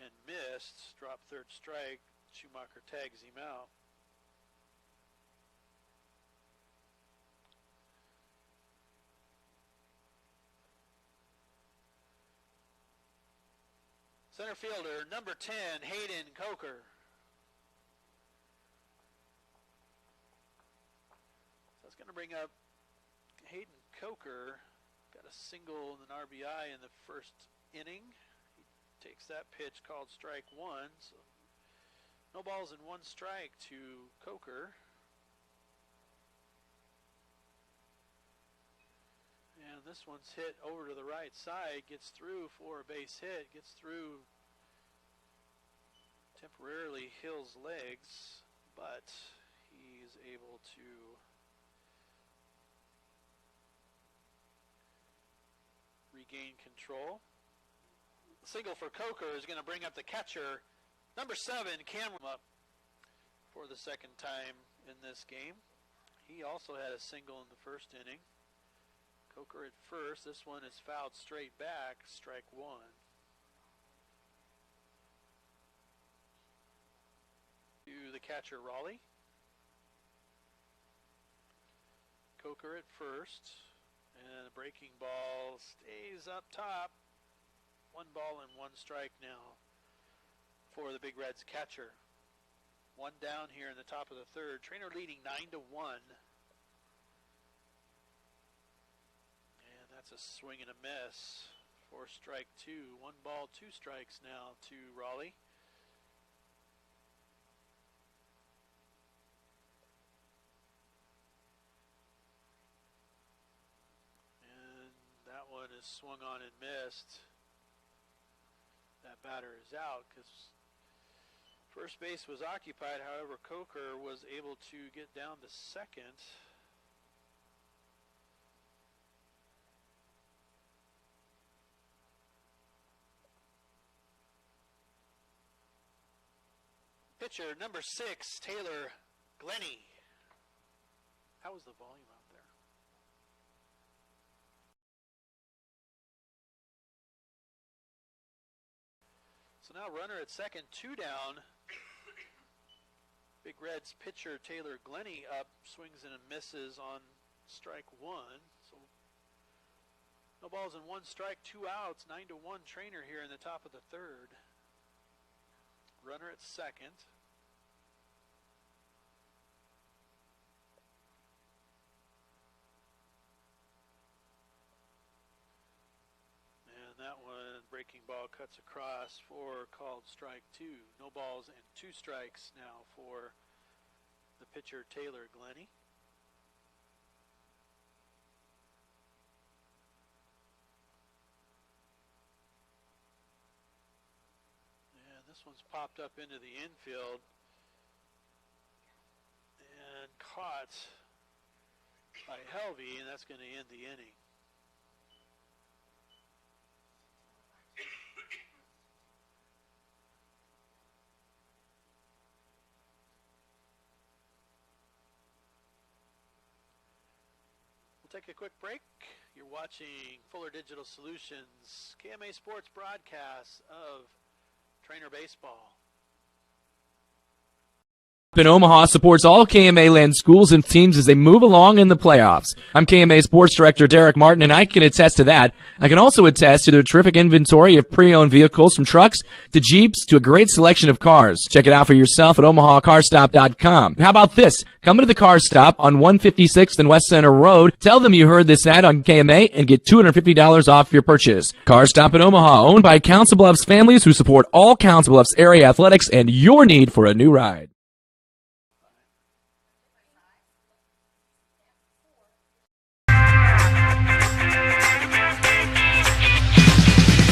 A: and missed. Dropped third strike. Schumacher tags him out. Center fielder, number 10, Hayden Coker. So that's going to bring up Hayden Coker. Got a single and an RBI in the first inning. He takes that pitch called strike 1. So no balls and 1 strike to Coker. And this one's hit over to the right side, gets through for a base hit, gets through temporarily Hill's legs, but he's able to regain control. The single for Coker is going to bring up the catcher, number 7, Cameron, up for the second time in this game. He also had a single in the first inning. Coker at first. This one is fouled straight back. Strike 1. To the catcher, Raleigh. Coker at first. And the breaking ball stays up top. 1 ball and 1 strike now for the Big Reds catcher. 1 down here in the top of the third. Treynor leading 9-1. That's a swing and a miss for strike 2. 1 ball, 2 strikes now to Raleigh. And that one is swung on and missed. That batter is out because first base was occupied. However, Coker was able to get down to second. Pitcher, number 6, Taylor Glennie. How was the volume out there? So now runner at second, 2 down. Big Reds pitcher Taylor Glennie up, swings and misses on strike 1. So no balls and 1 strike, 2 outs, 9-1 Treynor here in the top of the third. Runner at second. breaking ball cuts across for called strike two. No balls and 2 strikes now for the pitcher Taylor Glennie. And this one's popped up into the infield and caught by Helvey, and that's going to end the inning. We'll take a quick break. You're watching Fuller Digital Solutions KMA Sports broadcast of Treynor Baseball.
D: In Omaha supports all KMA land schools and teams as they move along in the playoffs. I'm KMA Sports Director Derek Martin, and I can attest to that. I can also attest to their terrific inventory of pre-owned vehicles, from trucks to Jeeps to a great selection of cars. Check it out for yourself at omahacarstop.com. How about this? Come to the Car Stop on 156th and West Center Road. Tell them you heard this ad on KMA and get $250 off your purchase. Car Stop in Omaha, owned by Council Bluffs families who support all Council Bluffs area athletics and your need for a new ride.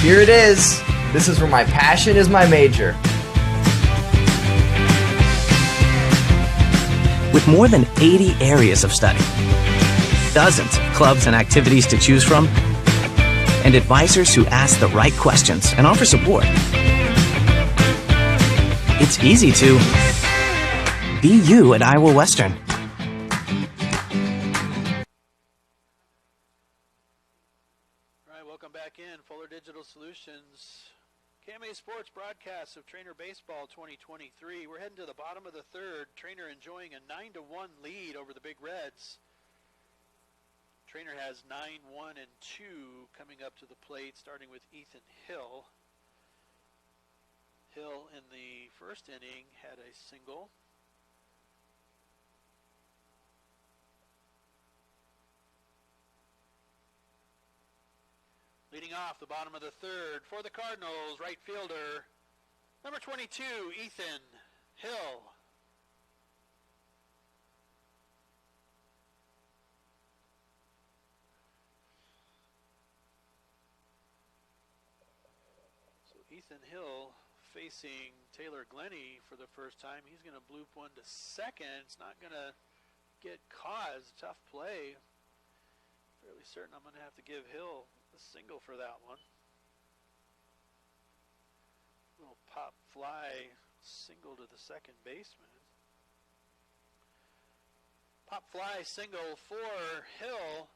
B: Here it is. This is where my passion is my major.
C: With more than 80 areas of study, dozens of clubs and activities to choose from, and advisors who ask the right questions and offer support, it's easy to be you at Iowa Western.
A: Welcome back in. Fuller Digital Solutions, KMA Sports broadcast of Treynor Baseball 2023. We're heading to the bottom of the third. Treynor enjoying a 9-1 lead over the Big Reds. Treynor has 9-1 and 2 coming up to the plate, starting with Ethan Hill. Hill in the first inning had a single. Leading off the bottom of the third for the Cardinals, right fielder, number 22, Ethan Hill. So Ethan Hill facing Taylor Glennie for the first time. He's going to bloop one to second. It's not going to get caught. It's a tough play. Fairly certain I'm going to have to give Hill a single for that one. Little pop fly single to the second baseman. Pop fly single for Hill.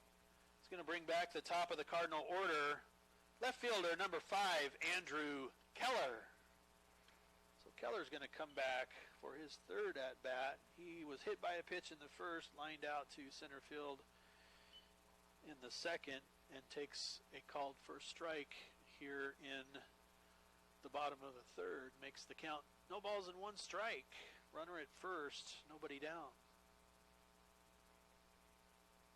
A: It's going to bring back the top of the Cardinal order. Left fielder number 5, Andrew Keller. So Keller's going to come back for his third at bat. He was hit by a pitch in the first, lined out to center field in the second, and takes a called first strike here in the bottom of the third. Makes the count no balls and 1 strike. Runner at first, nobody down.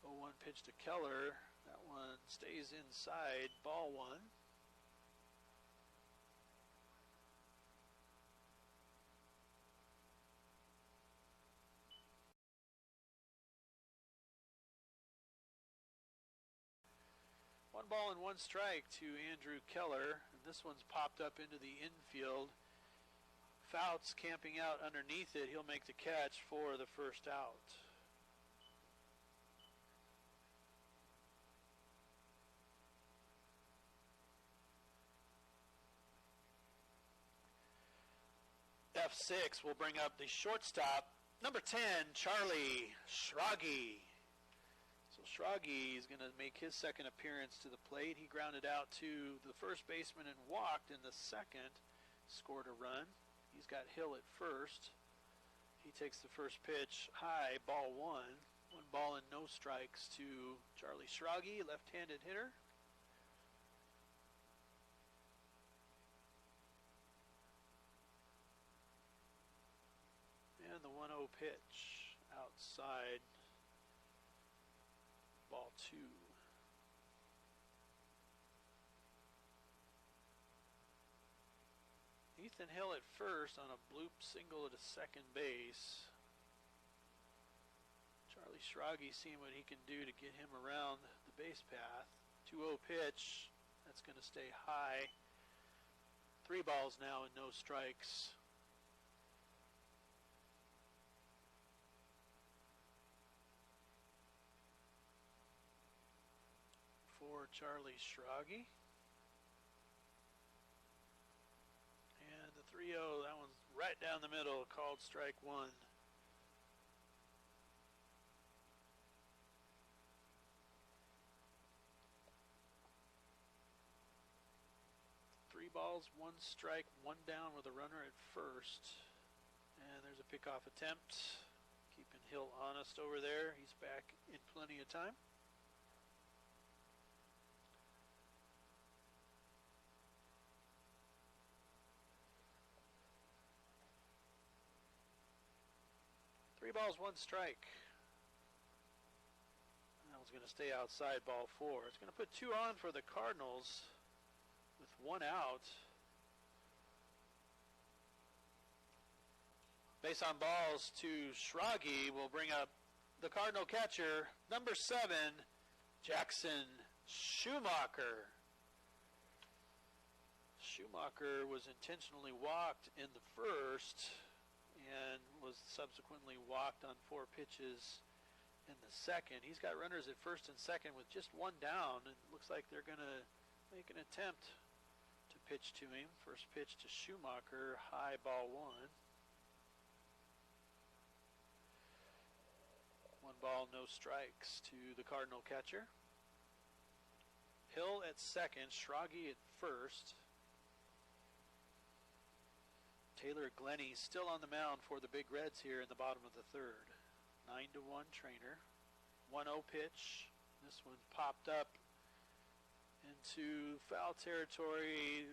A: 0-1 pitch to Keller. That one stays inside, ball 1. One ball and 1 strike to Andrew Keller, and this one's popped up into the infield. Fouts camping out underneath it. He'll make the catch for the first out. F6 will bring up the shortstop, number 10, Charlie Schrage. So Schrage is going to make his second appearance to the plate. He grounded out to the first baseman and walked in the second, scored a run. He's got Hill at first. He takes the first pitch high, ball 1. 1 ball and no strikes to Charlie Schrage, left-handed hitter. And the 1-0 pitch outside, ball 2. Ethan Hill at first on a bloop single to second base. Charlie Schrage seeing what he can do to get him around the base path. 2-0 pitch. That's going to stay high. 3 balls now and no strikes. For Charlie Schrage. And the 3-0, that one's right down the middle, called strike 1. Three balls, 1 strike, 1 down with a runner at first. And there's a pickoff attempt. Keeping Hill honest over there. He's back in plenty of time. Three balls, 1 strike. That one's going to stay outside, ball 4. It's going to put 2 on for the Cardinals with 1 out. Base on balls to Schrage will bring up the Cardinal catcher, number 7, Jackson Schumacher. Schumacher was intentionally walked in the first and was subsequently walked on 4 pitches in the second. He's got runners at first and second with just 1 down, and it looks like they're going to make an attempt to pitch to him. First pitch to Schumacher, high, ball 1. 1 ball, no strikes to the Cardinal catcher. Hill at second, Schrage at first. Taylor Glennie still on the mound for the Big Reds here in the bottom of the third. 9-1 Treynor. 1-0 pitch. This one popped up into foul territory.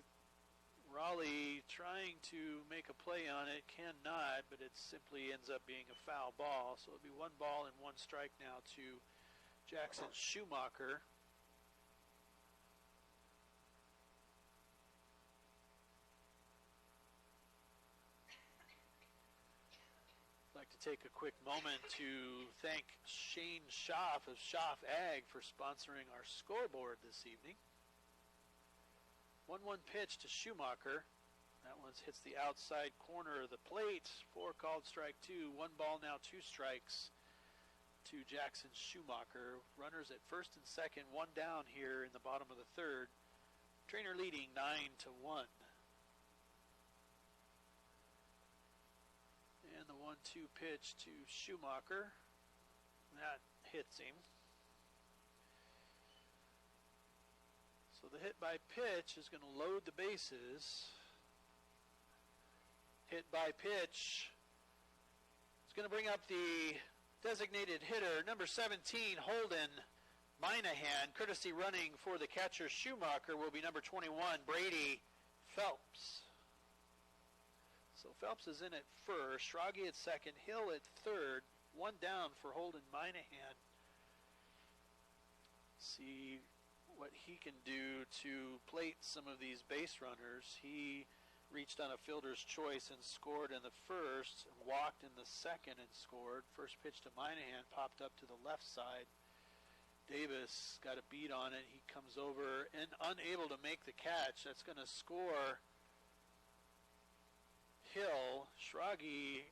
A: Raleigh trying to make a play on it, cannot, but it simply ends up being a foul ball. So it'll be 1 ball and 1 strike now to Jackson Schumacher. I'd like to take a quick moment to thank Shane Schaff of Schaff Ag for sponsoring our scoreboard this evening. 1-1 pitch to Schumacher. That one hits the outside corner of the plate. 4 called strike 2. 1 ball, now 2 strikes to Jackson Schumacher. Runners at first and second. 1 down here in the bottom of the third. Treynor leading 9-1. And the 1-2 pitch to Schumacher. That hits him. So the hit by pitch is going to load the bases. Hit by pitch is going to bring up the designated hitter, number 17, Holden Minahan. Courtesy running for the catcher Schumacher will be number 21, Brady Phelps. So Phelps is in at first, Schrage at second, Hill at third, 1 down for Holden Minahan. See what he can do to plate some of these base runners. He reached on a fielder's choice and scored in the first, walked in the second and scored. First pitch to Minahan popped up to the left side. Davis got a beat on it. He comes over and unable to make the catch. That's going to score Hill. Schrage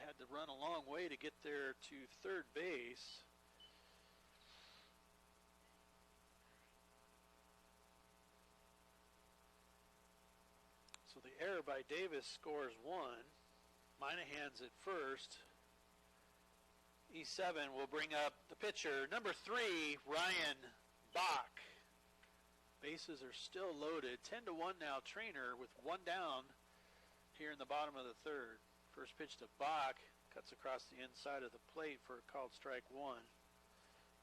A: had to run a long way to get there to third base. So the error by Davis scores 1. Minahan's at first. E7 will bring up the pitcher, number 3, Ryan Bach. Bases are still loaded. 10-1 now Treynor with 1 down here in the bottom of the third. First pitch to Bach, cuts across the inside of the plate for a called strike 1.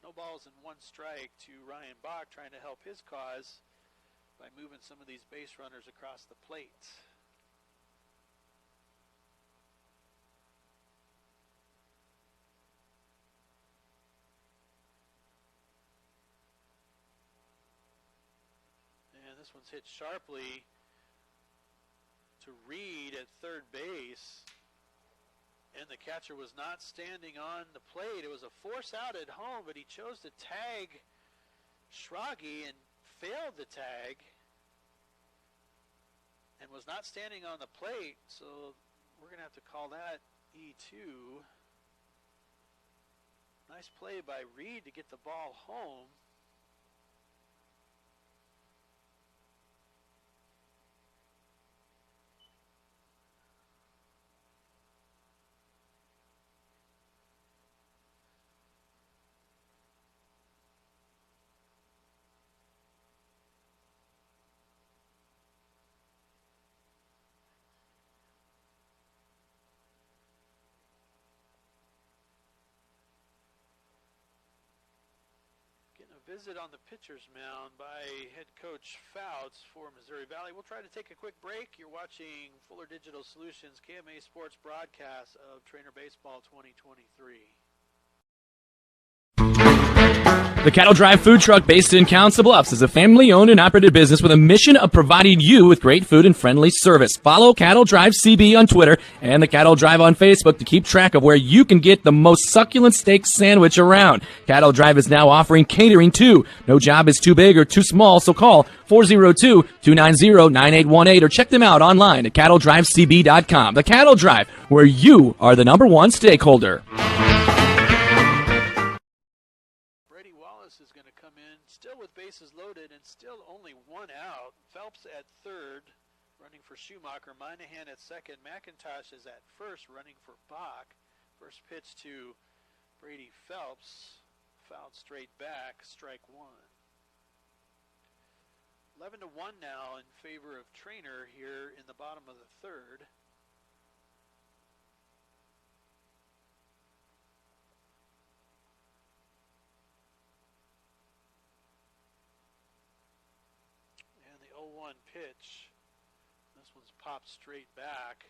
A: No balls and 1 strike to Ryan Bach, trying to help his cause by moving some of these base runners across the plate. And this one's hit sharply to Reed at third base. And the catcher was not standing on the plate. It was a force out at home, but he chose to tag Schrage and failed the tag and was not standing on the plate. So we're going to have to call that E2. Nice play by Reed to get the ball home. A visit on the pitcher's mound by head coach Fouts for Missouri Valley. We'll try to take a quick break. You're watching Fuller Digital Solutions KMA Sports broadcast of Treynor Baseball 2023.
D: The Cattle Drive food truck based in Council Bluffs is a family-owned and operated business with a mission of providing you with great food and friendly service. Follow Cattle Drive CB on Twitter and the Cattle Drive on Facebook to keep track of where you can get the most succulent steak sandwich around. Cattle Drive is now offering catering too. No job is too big or too small, so call 402-290-9818 or check them out online at cattledrivecb.com. The Cattle Drive, where you are the number one stakeholder.
A: Is going to come in still with bases loaded and still only one out. Phelps at third, running for Schumacher. Moynihan at second. McIntosh is at first, running for Bach. First pitch to Brady Phelps. Fouled straight back, strike one. 11-1 now in favor of Treynor here in the bottom of the third. And the 0-1 pitch. This one's popped straight back.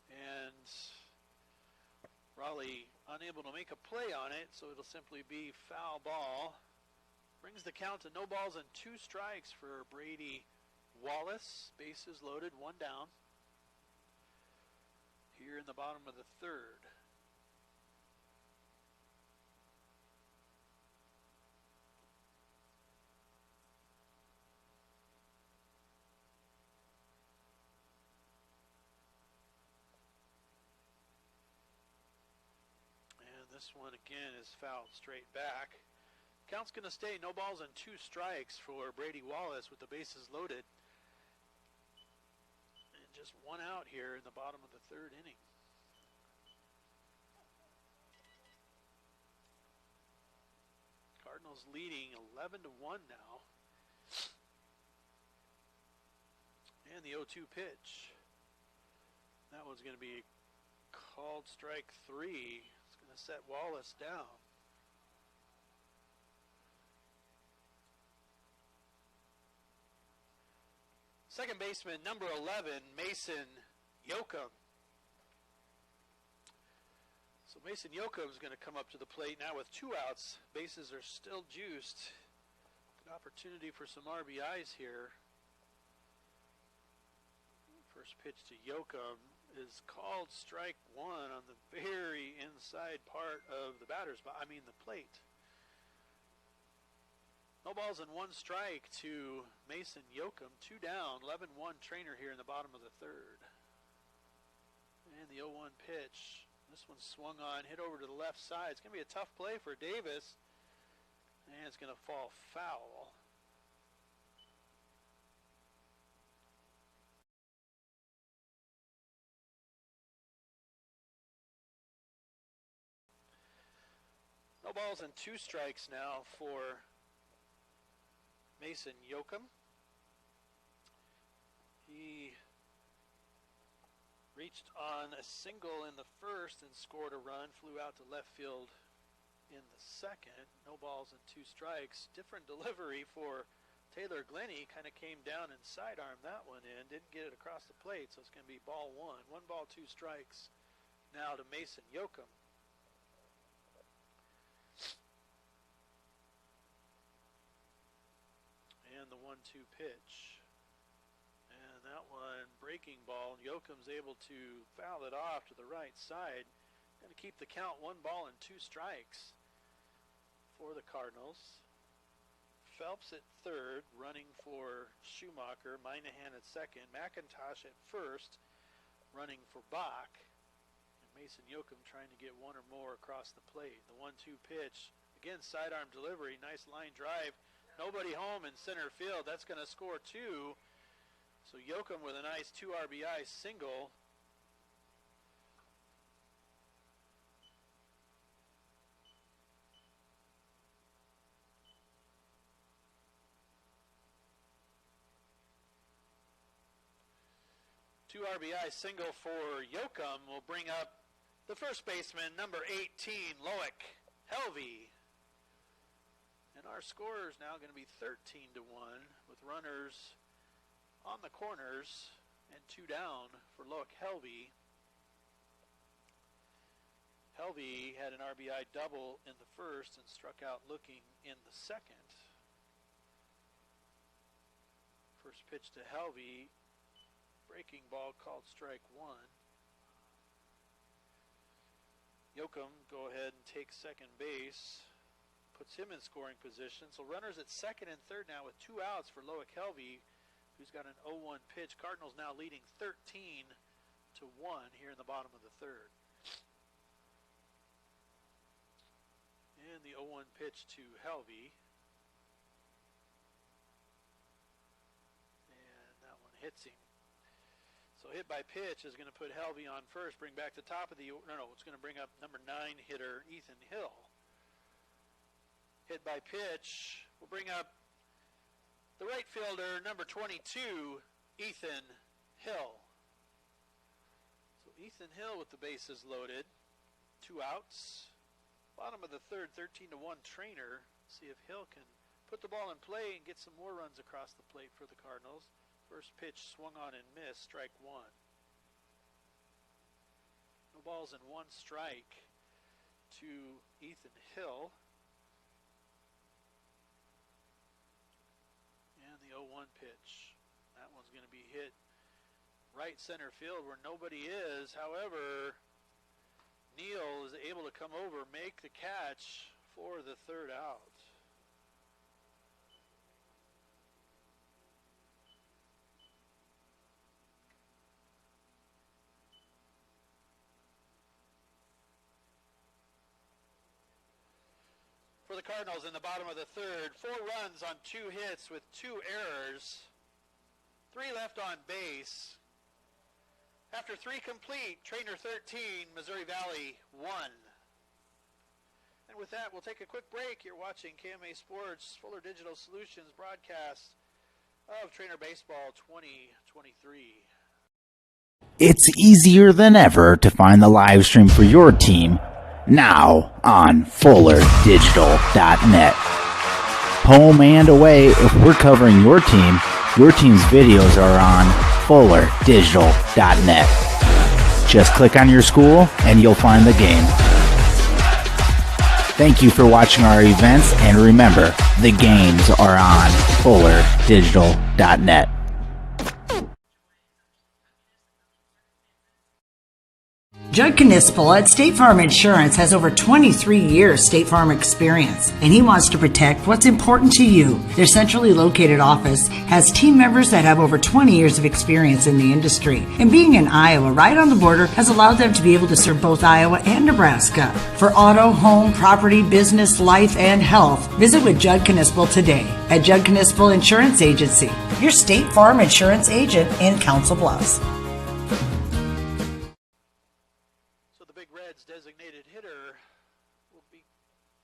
A: And Raleigh unable to make a play on it, so it'll simply be foul ball. Brings the count to no balls and 2 strikes for Brady Wallace. Bases loaded, 1 down. Here in the bottom of the third. And this one again is fouled straight back. Count's going to stay no balls and 2 strikes for Brady Wallace with the bases loaded. And just 1 out here in the bottom of the third inning. Cardinals leading 11-1 now. And the 0-2 pitch. That one's going to be called strike 3. It's going to set Wallace down. Second baseman, number 11, Mason Yoakum. So Mason Yoakum is going to come up to the plate now with 2 outs. Bases are still juiced. Good opportunity for some RBIs here. First pitch to Yoakum is called strike 1 on the very inside part of the the plate. No balls and 1 strike to Mason Yoakum. 2 down, 11-1 Treynor here in the bottom of the third. And the 0-1 pitch. This one swung on, hit over to the left side. It's going to be a tough play for Davis. And it's going to fall foul. No balls and 2 strikes now for Mason Yoakum. He reached on a single in the first and scored a run, flew out to left field in the second. No balls and 2 strikes. Different delivery for Taylor Glennie. Kind of came down and sidearmed that one in. Didn't get it across the plate, so it's going to be ball 1. 1 ball, 2 strikes now to Mason Yoakum. And the 1-2 pitch. And That one, breaking ball, and Yoakum's able to foul it off to the right side. Going to keep the count 1 ball and 2 strikes for the Cardinals. Phelps at third, running for Schumacher. Minahan at second. McIntosh at first, running for Bach. And Mason Yoakum trying to get one or more across the plate. The 1-2 pitch. Again, sidearm delivery. Nice line drive. Nobody home in center field. That's going to score 2. So Yoakum with a nice 2 RBI single. Two RBI single for Yoakum will bring up the first baseman, number 18, Loic Helvey. And our score is now going to be 13-1 with runners on the corners and 2 down for Loic Helvey. Helvey had an RBI double in the first and struck out looking in the second. First pitch to Helvey. Breaking ball called strike 1. Yoakum go ahead and take second base. Puts him in scoring position. So runners at second and third now with 2 outs for Loic Helvey, who's got an 0-1 pitch. Cardinals now leading 13-1 here in the bottom of the third. And the 0-1 pitch to Helvey. And that one hits him. So hit by pitch is going to put Helvey on first, bring back the top of the, it's going to bring up number 9 hitter Ethan Hill. Hit by pitch will bring up the right fielder, number 22, Ethan Hill. So Ethan Hill with the bases loaded, 2 outs. Bottom of the third, 13-1 Treynor. See if Hill can put the ball in play and get some more runs across the plate for the Cardinals. First pitch swung on and missed, strike 1. No balls and 1 strike to Ethan Hill. And the 0-1 pitch. That one's going to be hit right center field where nobody is. However, Neal is able to come over, make the catch for the third out. For the Cardinals in the bottom of the third, 4 runs on 2 hits with 2 errors, 3 left on base. After 3 complete, Treynor 13, Missouri Valley 1. And with that, we'll take a quick break. You're watching KMA Sports Fuller Digital Solutions broadcast of Treynor Baseball 2023.
E: It's easier than ever to find the live stream for your team now on FullerDigital.net. Home and away, if we're covering your team's videos are on FullerDigital.net. Just click on your school and you'll find the game. Thank you for watching our events, and remember, the games are on FullerDigital.net.
F: Judd Knispel at State Farm Insurance has over 23 years State Farm experience, and he wants to protect what's important to you. Their centrally located office has team members that have over 20 years of experience in the industry, and being in Iowa right on the border has allowed them to be able to serve both Iowa and Nebraska. For auto, home, property, business, life, and health, visit with Judd Knispel today at Judd Knispel Insurance Agency, your State Farm Insurance agent in Council Bluffs.
A: Designated hitter will be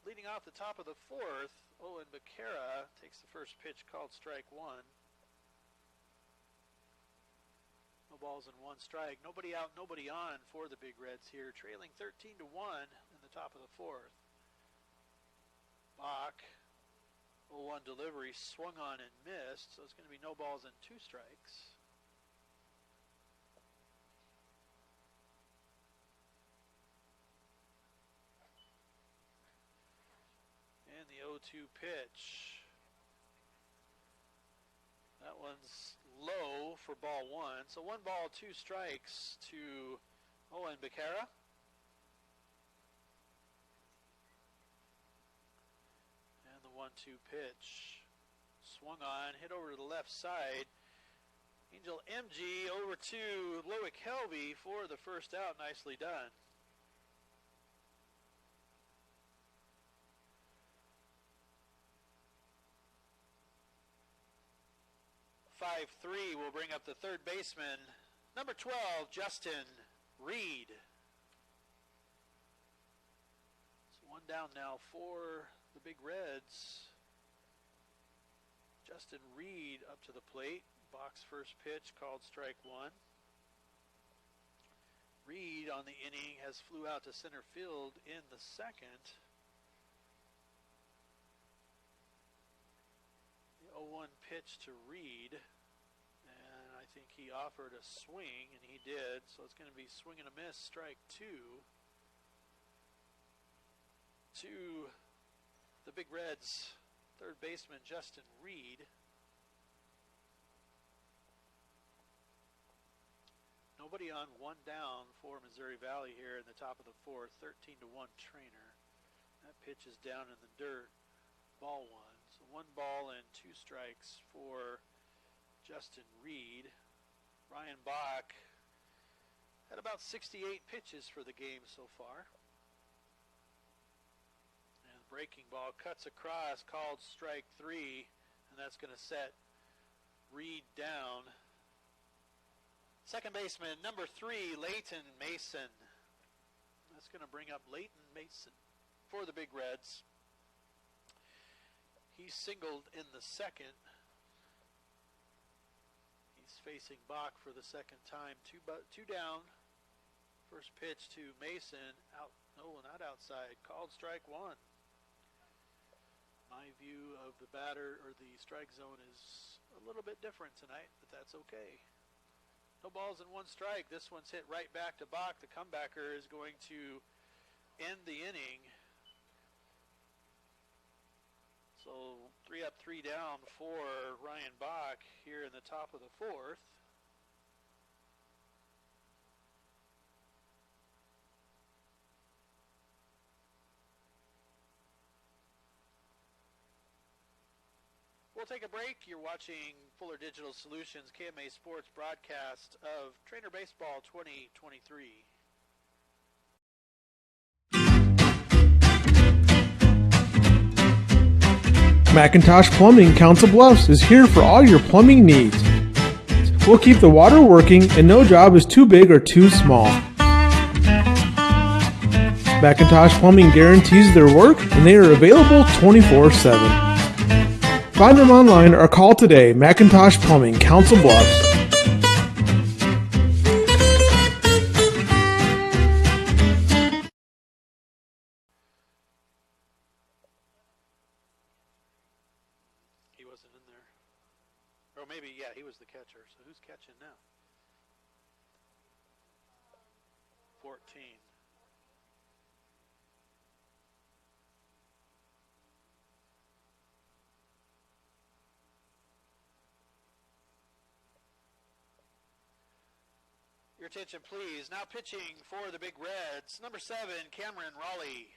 A: leading off the top of the fourth. Owen Becerra takes the first pitch called strike 1. No balls and 1 strike. Nobody out, nobody on for the Big Reds here, trailing 13-1 in the top of the fourth. Bach, 0-1 delivery, swung on and missed, so it's going to be no balls and 2 strikes. And the 0-2 pitch. That one's low for ball one. So 1 ball, 2 strikes to Owen Becerra. And the 1-2 pitch. Swung on, hit over to the left side. Angel MG over to Loic Helvey for the first out. Nicely done. 5-3 will bring up the third baseman, number 12, Justin Reed. So 1 down now for the Big Reds. Justin Reed up to the plate. Box first pitch called strike 1. Reed on the inning has flew out to center field in the second. The 0-1 pitch to Reed, and I think he offered a swing, and he did, so it's going to be swing and a miss, strike 2 to the Big Reds third baseman Justin Reed. Nobody on, 1 down for Missouri Valley here in the top of the fourth. 13-1 Treynor. That pitch is down in the dirt. Ball 1. So 1 ball and 2 strikes for Justin Reed. Ryan Bach had about 68 pitches for the game so far. And the breaking ball cuts across, called strike 3, and that's going to set Reed down. Second baseman, number 3, Leighton Mason. That's going to bring up Leighton Mason for the Big Reds. He singled in the second. He's facing Bach for the second time. 2 down. First pitch to Mason. Out. No, not outside. Called strike 1. My view of the batter or the strike zone is a little bit different tonight, but that's okay. No balls and 1 strike. This one's hit right back to Bach. The comebacker is going to end the inning. So 3 up, 3 down for Ryan Bach here in the top of the fourth. We'll take a break. You're watching Fuller Digital Solutions KMA Sports broadcast of Treynor Baseball 2023.
J: McIntosh Plumbing, Council Bluffs is here for all your plumbing needs. We'll keep the water working and no job is too big or too small. McIntosh Plumbing guarantees their work and they are available 24/7. Find them online or call today. McIntosh Plumbing, Council Bluffs.
A: He wasn't in there. Or maybe, yeah, he was the catcher. So who's catching now? 14. Your attention, please. Now pitching for the Big Reds, number 7, Cameron Raleigh.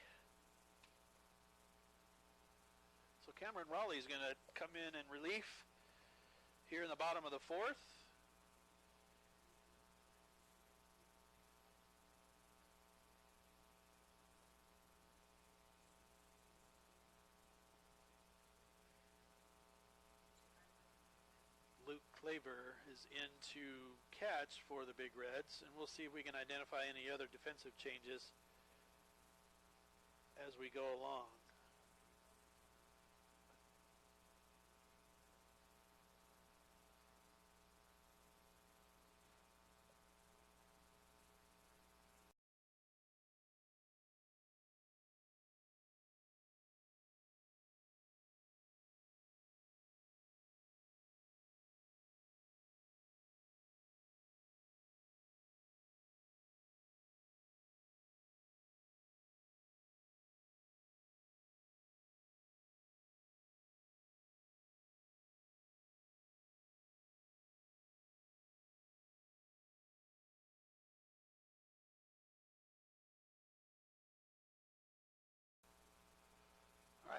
A: So Cameron Raleigh is going to come in relief here in the bottom of the fourth. Luke Klaber is in to catch for the Big Reds, and we'll see if we can identify any other defensive changes as we go along.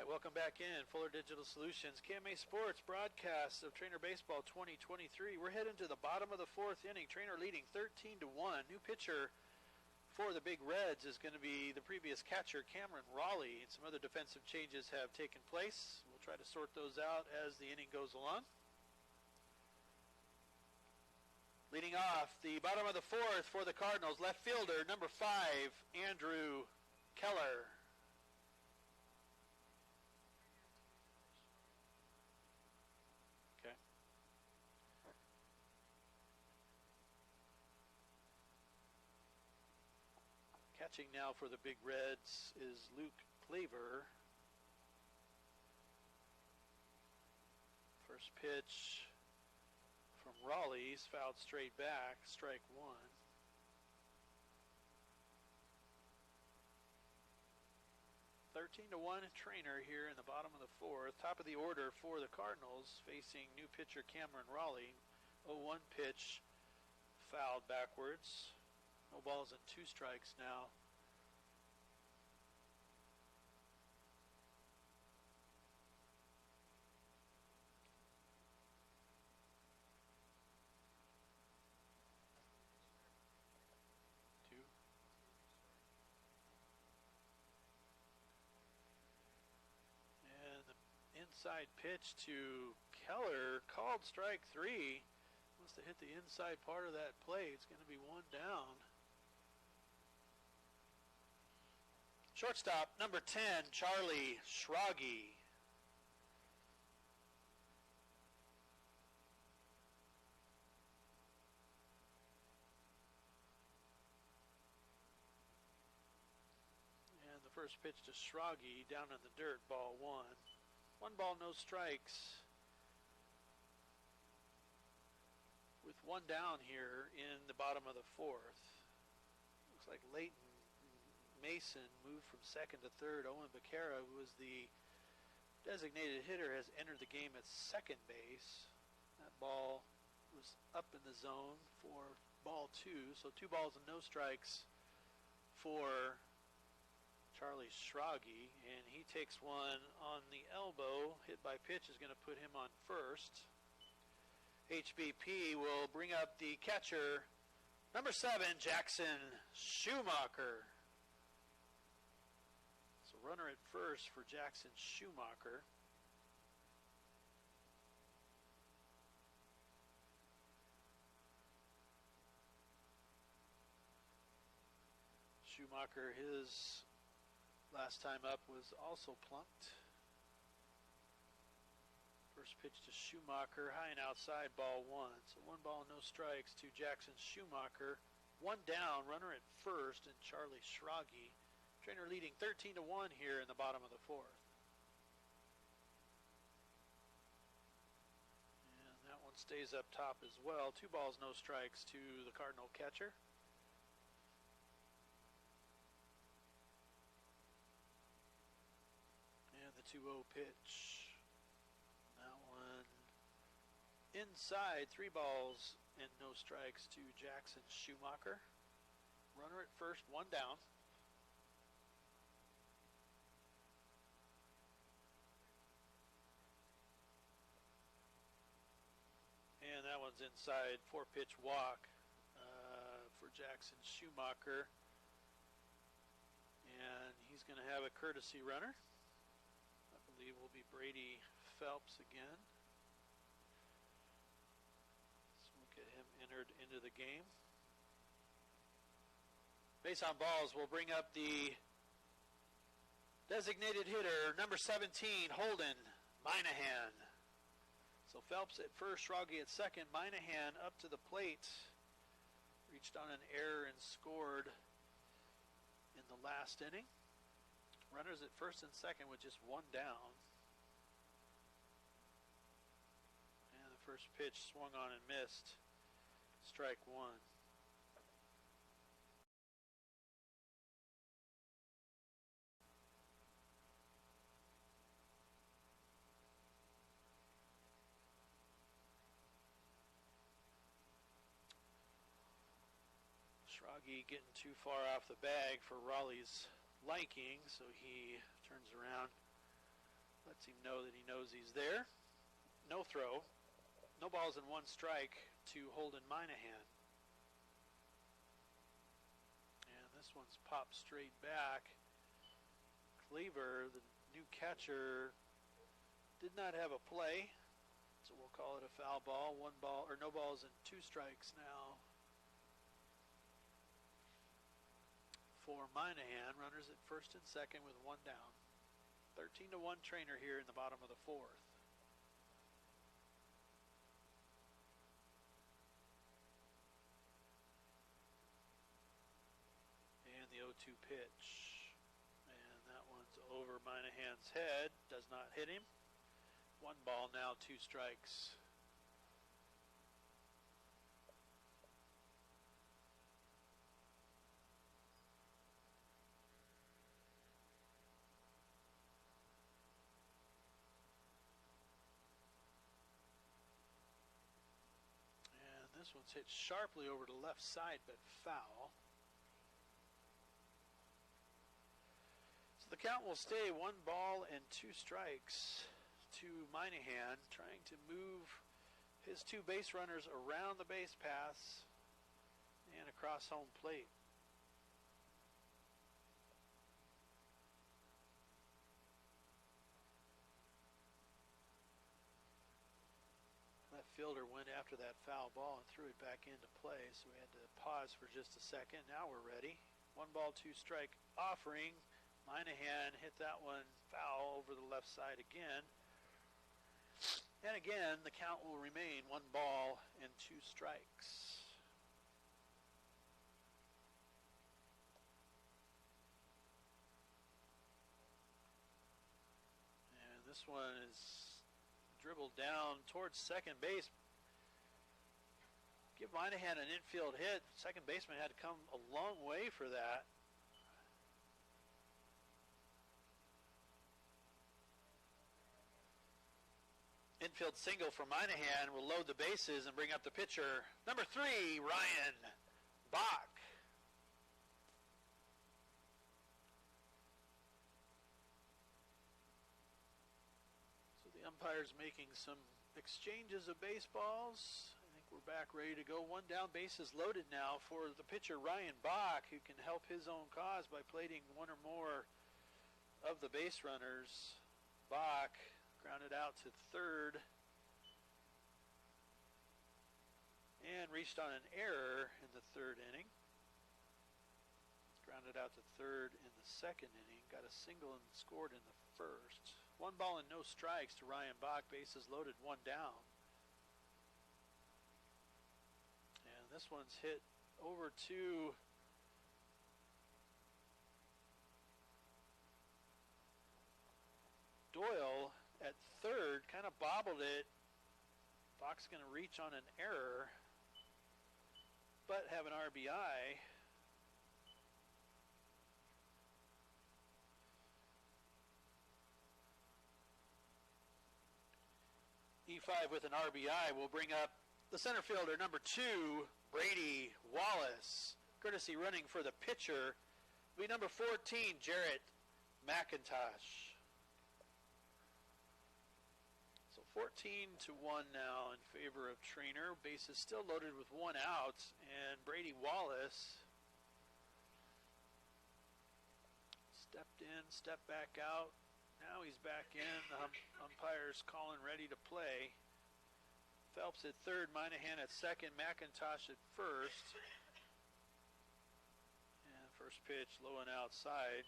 A: welcome back in. Fuller Digital Solutions, KMA Sports broadcast of Treynor Baseball 2023. We're heading to the bottom of the fourth inning. Treynor leading 13-1. New pitcher for the Big Reds is going to be the previous catcher, Cameron Raleigh, and some other defensive changes have taken place. We'll try to sort those out as the inning goes along. Leading off the bottom of the fourth for the Cardinals, left fielder, number 5, Andrew Keller. Catching now for the Big Reds is Luke Claver. First pitch from Raleigh's fouled straight back, strike one. $13-1 Treynor here in the bottom of the fourth. Top of the order for the Cardinals, facing new pitcher Cameron Raleigh. 0-1 pitch fouled backwards. No balls and 2 strikes now. And the inside pitch to Keller, called strike 3. Must have hit the inside part of that plate. It's going to be 1 down. Shortstop, number 10, Charlie Schrage. And the first pitch to Schrage, down in the dirt, ball 1. 1 ball, no strikes. With 1 down here in the bottom of the fourth. Looks like Leighton Mason moved from second to third. Owen Becerra, who was the designated hitter, has entered the game at second base. That ball was up in the zone for ball 2. So 2 balls and no strikes for Charlie Schrage. And he takes one on the elbow. Hit by pitch is going to put him on first. HBP will bring up the catcher, number 7, Jackson Schumacher. So runner at first for Jackson Schumacher. Schumacher, his last time up was also plunked. First pitch to Schumacher, high and outside, ball 1. So 1 ball, no strikes to Jackson Schumacher. 1 down, runner at first, and Charlie Schrage. Treynor leading 13-1 here in the bottom of the fourth. And that one stays up top as well. 2 balls, no strikes to the Cardinal catcher. And the 2-0 pitch. That one inside, 3 balls and no strikes to Jackson Schumacher. Runner at first, 1 down. And that one's inside, 4-pitch walk for Jackson Schumacher. And he's going to have a courtesy runner. I believe will be Brady Phelps again. So we'll get him entered into the game. Base on balls will bring up the designated hitter, number 17, Holden Minahan. So Phelps at first, Schrage at second. Minahan up to the plate. Reached on an error and scored in the last inning. Runners at first and second with just 1 down. And the first pitch swung on and missed. Strike 1. Schrage getting too far off the bag for Raleigh's liking, so he turns around, Lets him know that he knows he's there. No throw. No balls and one strike to Holden Minahan. And this one's popped straight back. Cleaver, the new catcher, did not have a play, so we'll call it a foul ball. One ball, or no balls and two strikes now for Minahan. Runners at first and second with one down. 13-1 Treynor here in the bottom of the fourth. And the 0-2 pitch. And that one's over Minahan's head. Does not hit him. One ball now, two strikes. And this one's hit sharply over to the left side, but foul. So the count will stay 1 ball and 2 strikes to Minahan, trying to move his two base runners around the base paths and across home plate. Left fielder went after that foul ball and threw it back into play, so we had to pause for just a second. Now we're ready. 1 ball, 2 strike offering. Minahan hit that one foul over the left side again. And again, the count will remain 1 ball and 2 strikes. And this one is dribbled down towards second base. Give Minahan an infield hit. Second baseman had to come a long way for that. Infield single for Minahan will load the bases and bring up the pitcher, number 3, Ryan Bach. So the umpire's making some exchanges of baseballs. I think we're back ready to go. 1 down, bases loaded now for the pitcher, Ryan Bach, who can help his own cause by plating 1 or more of the base runners. Bach grounded out to third and reached on an error in the 3rd inning. Grounded out to third in the 2nd inning. Got a single and scored in the 1st. 1 ball and no strikes to Ryan Bach. Bases loaded, 1 down. And this one's hit over to Doyle at third, kind of bobbled it. Bach's going to reach on an error, but have an RBI. E5 with an RBI will bring up the center fielder, number 2, Brady Wallace. Courtesy running for the pitcher will be number 14, Jarrett McIntosh. 14-1 now in favor of Treynor. Bases still loaded with 1 out, and Brady Wallace stepped in, stepped back out. Now he's back in. The umpire's calling ready to play. Phelps at third, Minahan at second, McIntosh at first. And first pitch low and outside.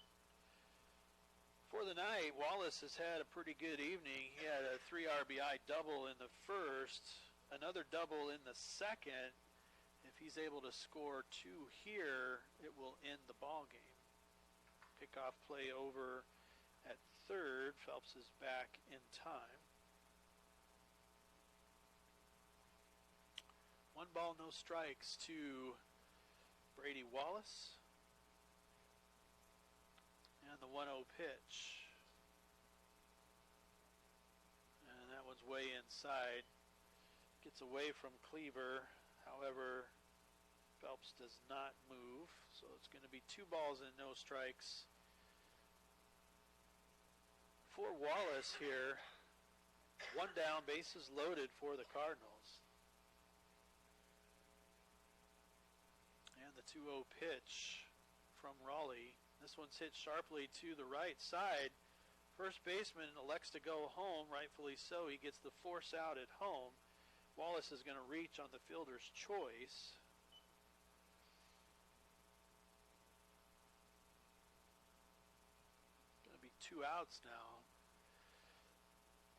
A: For the night, Wallace has had a pretty good evening. He had a 3 RBI double in the first, another double in the second. If he's able to score 2 here, it will end the ball game. Pickoff play over at third. Phelps is back in time. 1 ball, no strikes to Brady Wallace. And the 1-0 pitch. And that one's way inside. Gets away from Cleaver. However, Phelps does not move. So it's going to be 2 balls and no strikes for for Wallace here. One down, bases loaded for the Cardinals. And the 2-0 pitch from Raleigh. This one's hit sharply to the right side. First baseman elects to go home, rightfully so. He gets the force out at home. Wallace is going to reach on the fielder's choice. Going to be 2 outs now.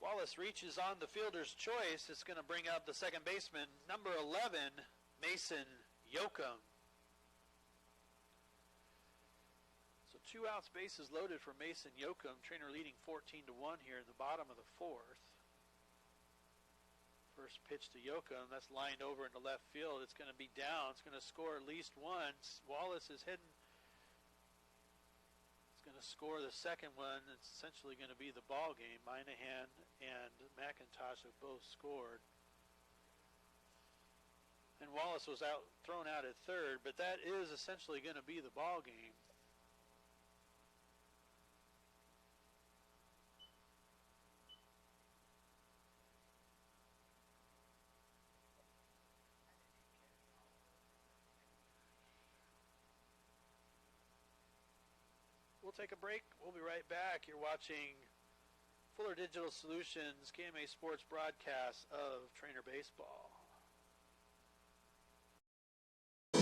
A: Wallace reaches on the fielder's choice. It's going to bring up the second baseman, number 11, Mason Yoakum. 2 outs, bases loaded for Mason Yoakum. Treynor leading 14-1 here in the bottom of the 4th. First pitch to Yoakum. That's lined over into left field. It's going to be down. It's going to score at least once. Wallace is heading. It's going to score the second one. It's essentially going to be the ball game. Moynihan and McIntosh have both scored. And Wallace was thrown out at third, but that is essentially going to be the ball game. We'll take a break. We'll be right back. You're watching Fuller Digital Solutions KMA Sports broadcast of Treynor Baseball.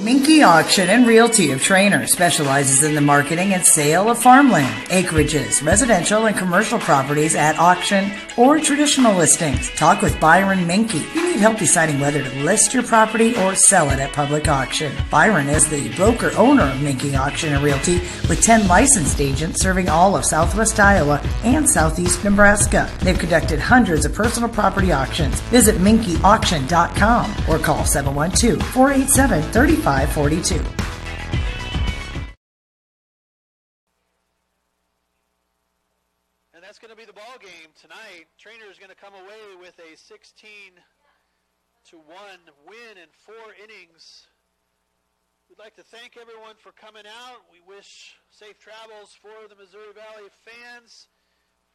F: Minky Auction and Realty of Treynor specializes in the marketing and sale of farmland, acreages, residential and commercial properties at auction or traditional listings. Talk with Byron Minky. You need help deciding whether to list your property or sell it at public auction. Byron is the broker-owner of Minky Auction and Realty with 10 licensed agents serving all of southwest Iowa and southeast Nebraska. They've conducted hundreds of personal property auctions. Visit minkyauction.com or call 712-487-3542.
A: And that's going to be the ball game tonight. Treynor is going to come away with a 16-1 win in 4 innings. We'd like to thank everyone for coming out. We wish safe travels for the Missouri Valley fans.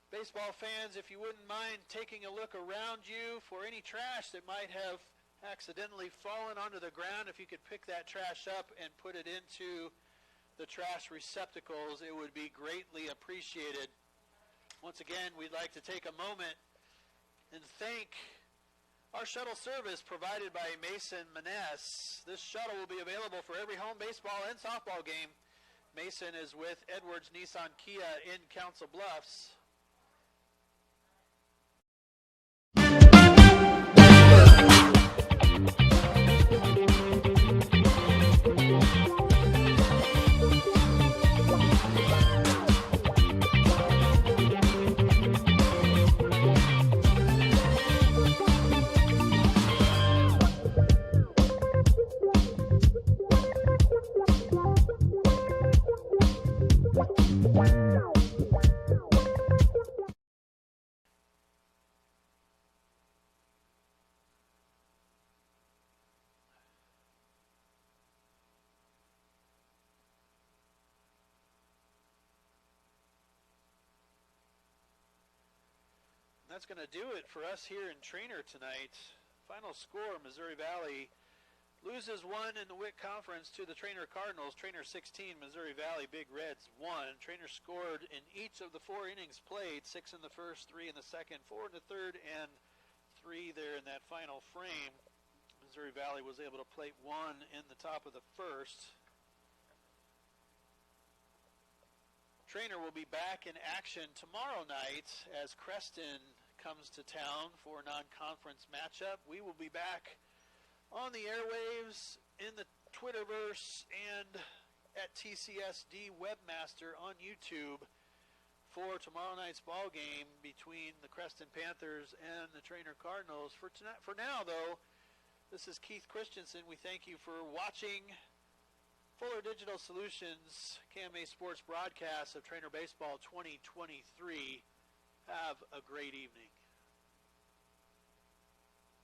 A: Baseball fans, if you wouldn't mind taking a look around you for any trash that might have accidentally fallen onto the ground, if you could pick that trash up and put it into the trash receptacles, it would be greatly appreciated. Once again, we'd like to take a moment and thank our shuttle service provided by Mason Maness. This shuttle will be available for every home baseball and softball game. Mason is with Edwards Nissan Kia in Council Bluffs. That's going to do it for us here in Treynor tonight. Final score, Missouri Valley loses 1 in the WIC Conference to the Treynor Cardinals. Treynor 16, Missouri Valley Big Reds 1. Treynor scored in each of the 4 innings played, 6 in the first, 3 in the second, 4 in the third, and 3 there in that final frame. Missouri Valley was able to plate 1 in the top of the first. Treynor will be back in action tomorrow night as Creston comes to town for a non-conference matchup. We will be back on the airwaves, in the Twitterverse, and at TCSD Webmaster on YouTube for tomorrow night's ball game between the Creston Panthers and the Treynor Cardinals. For now, though, this is Keith Christensen. We thank you for watching Fuller Digital Solutions KMA Sports broadcast of Treynor Baseball 2023. Have a great evening.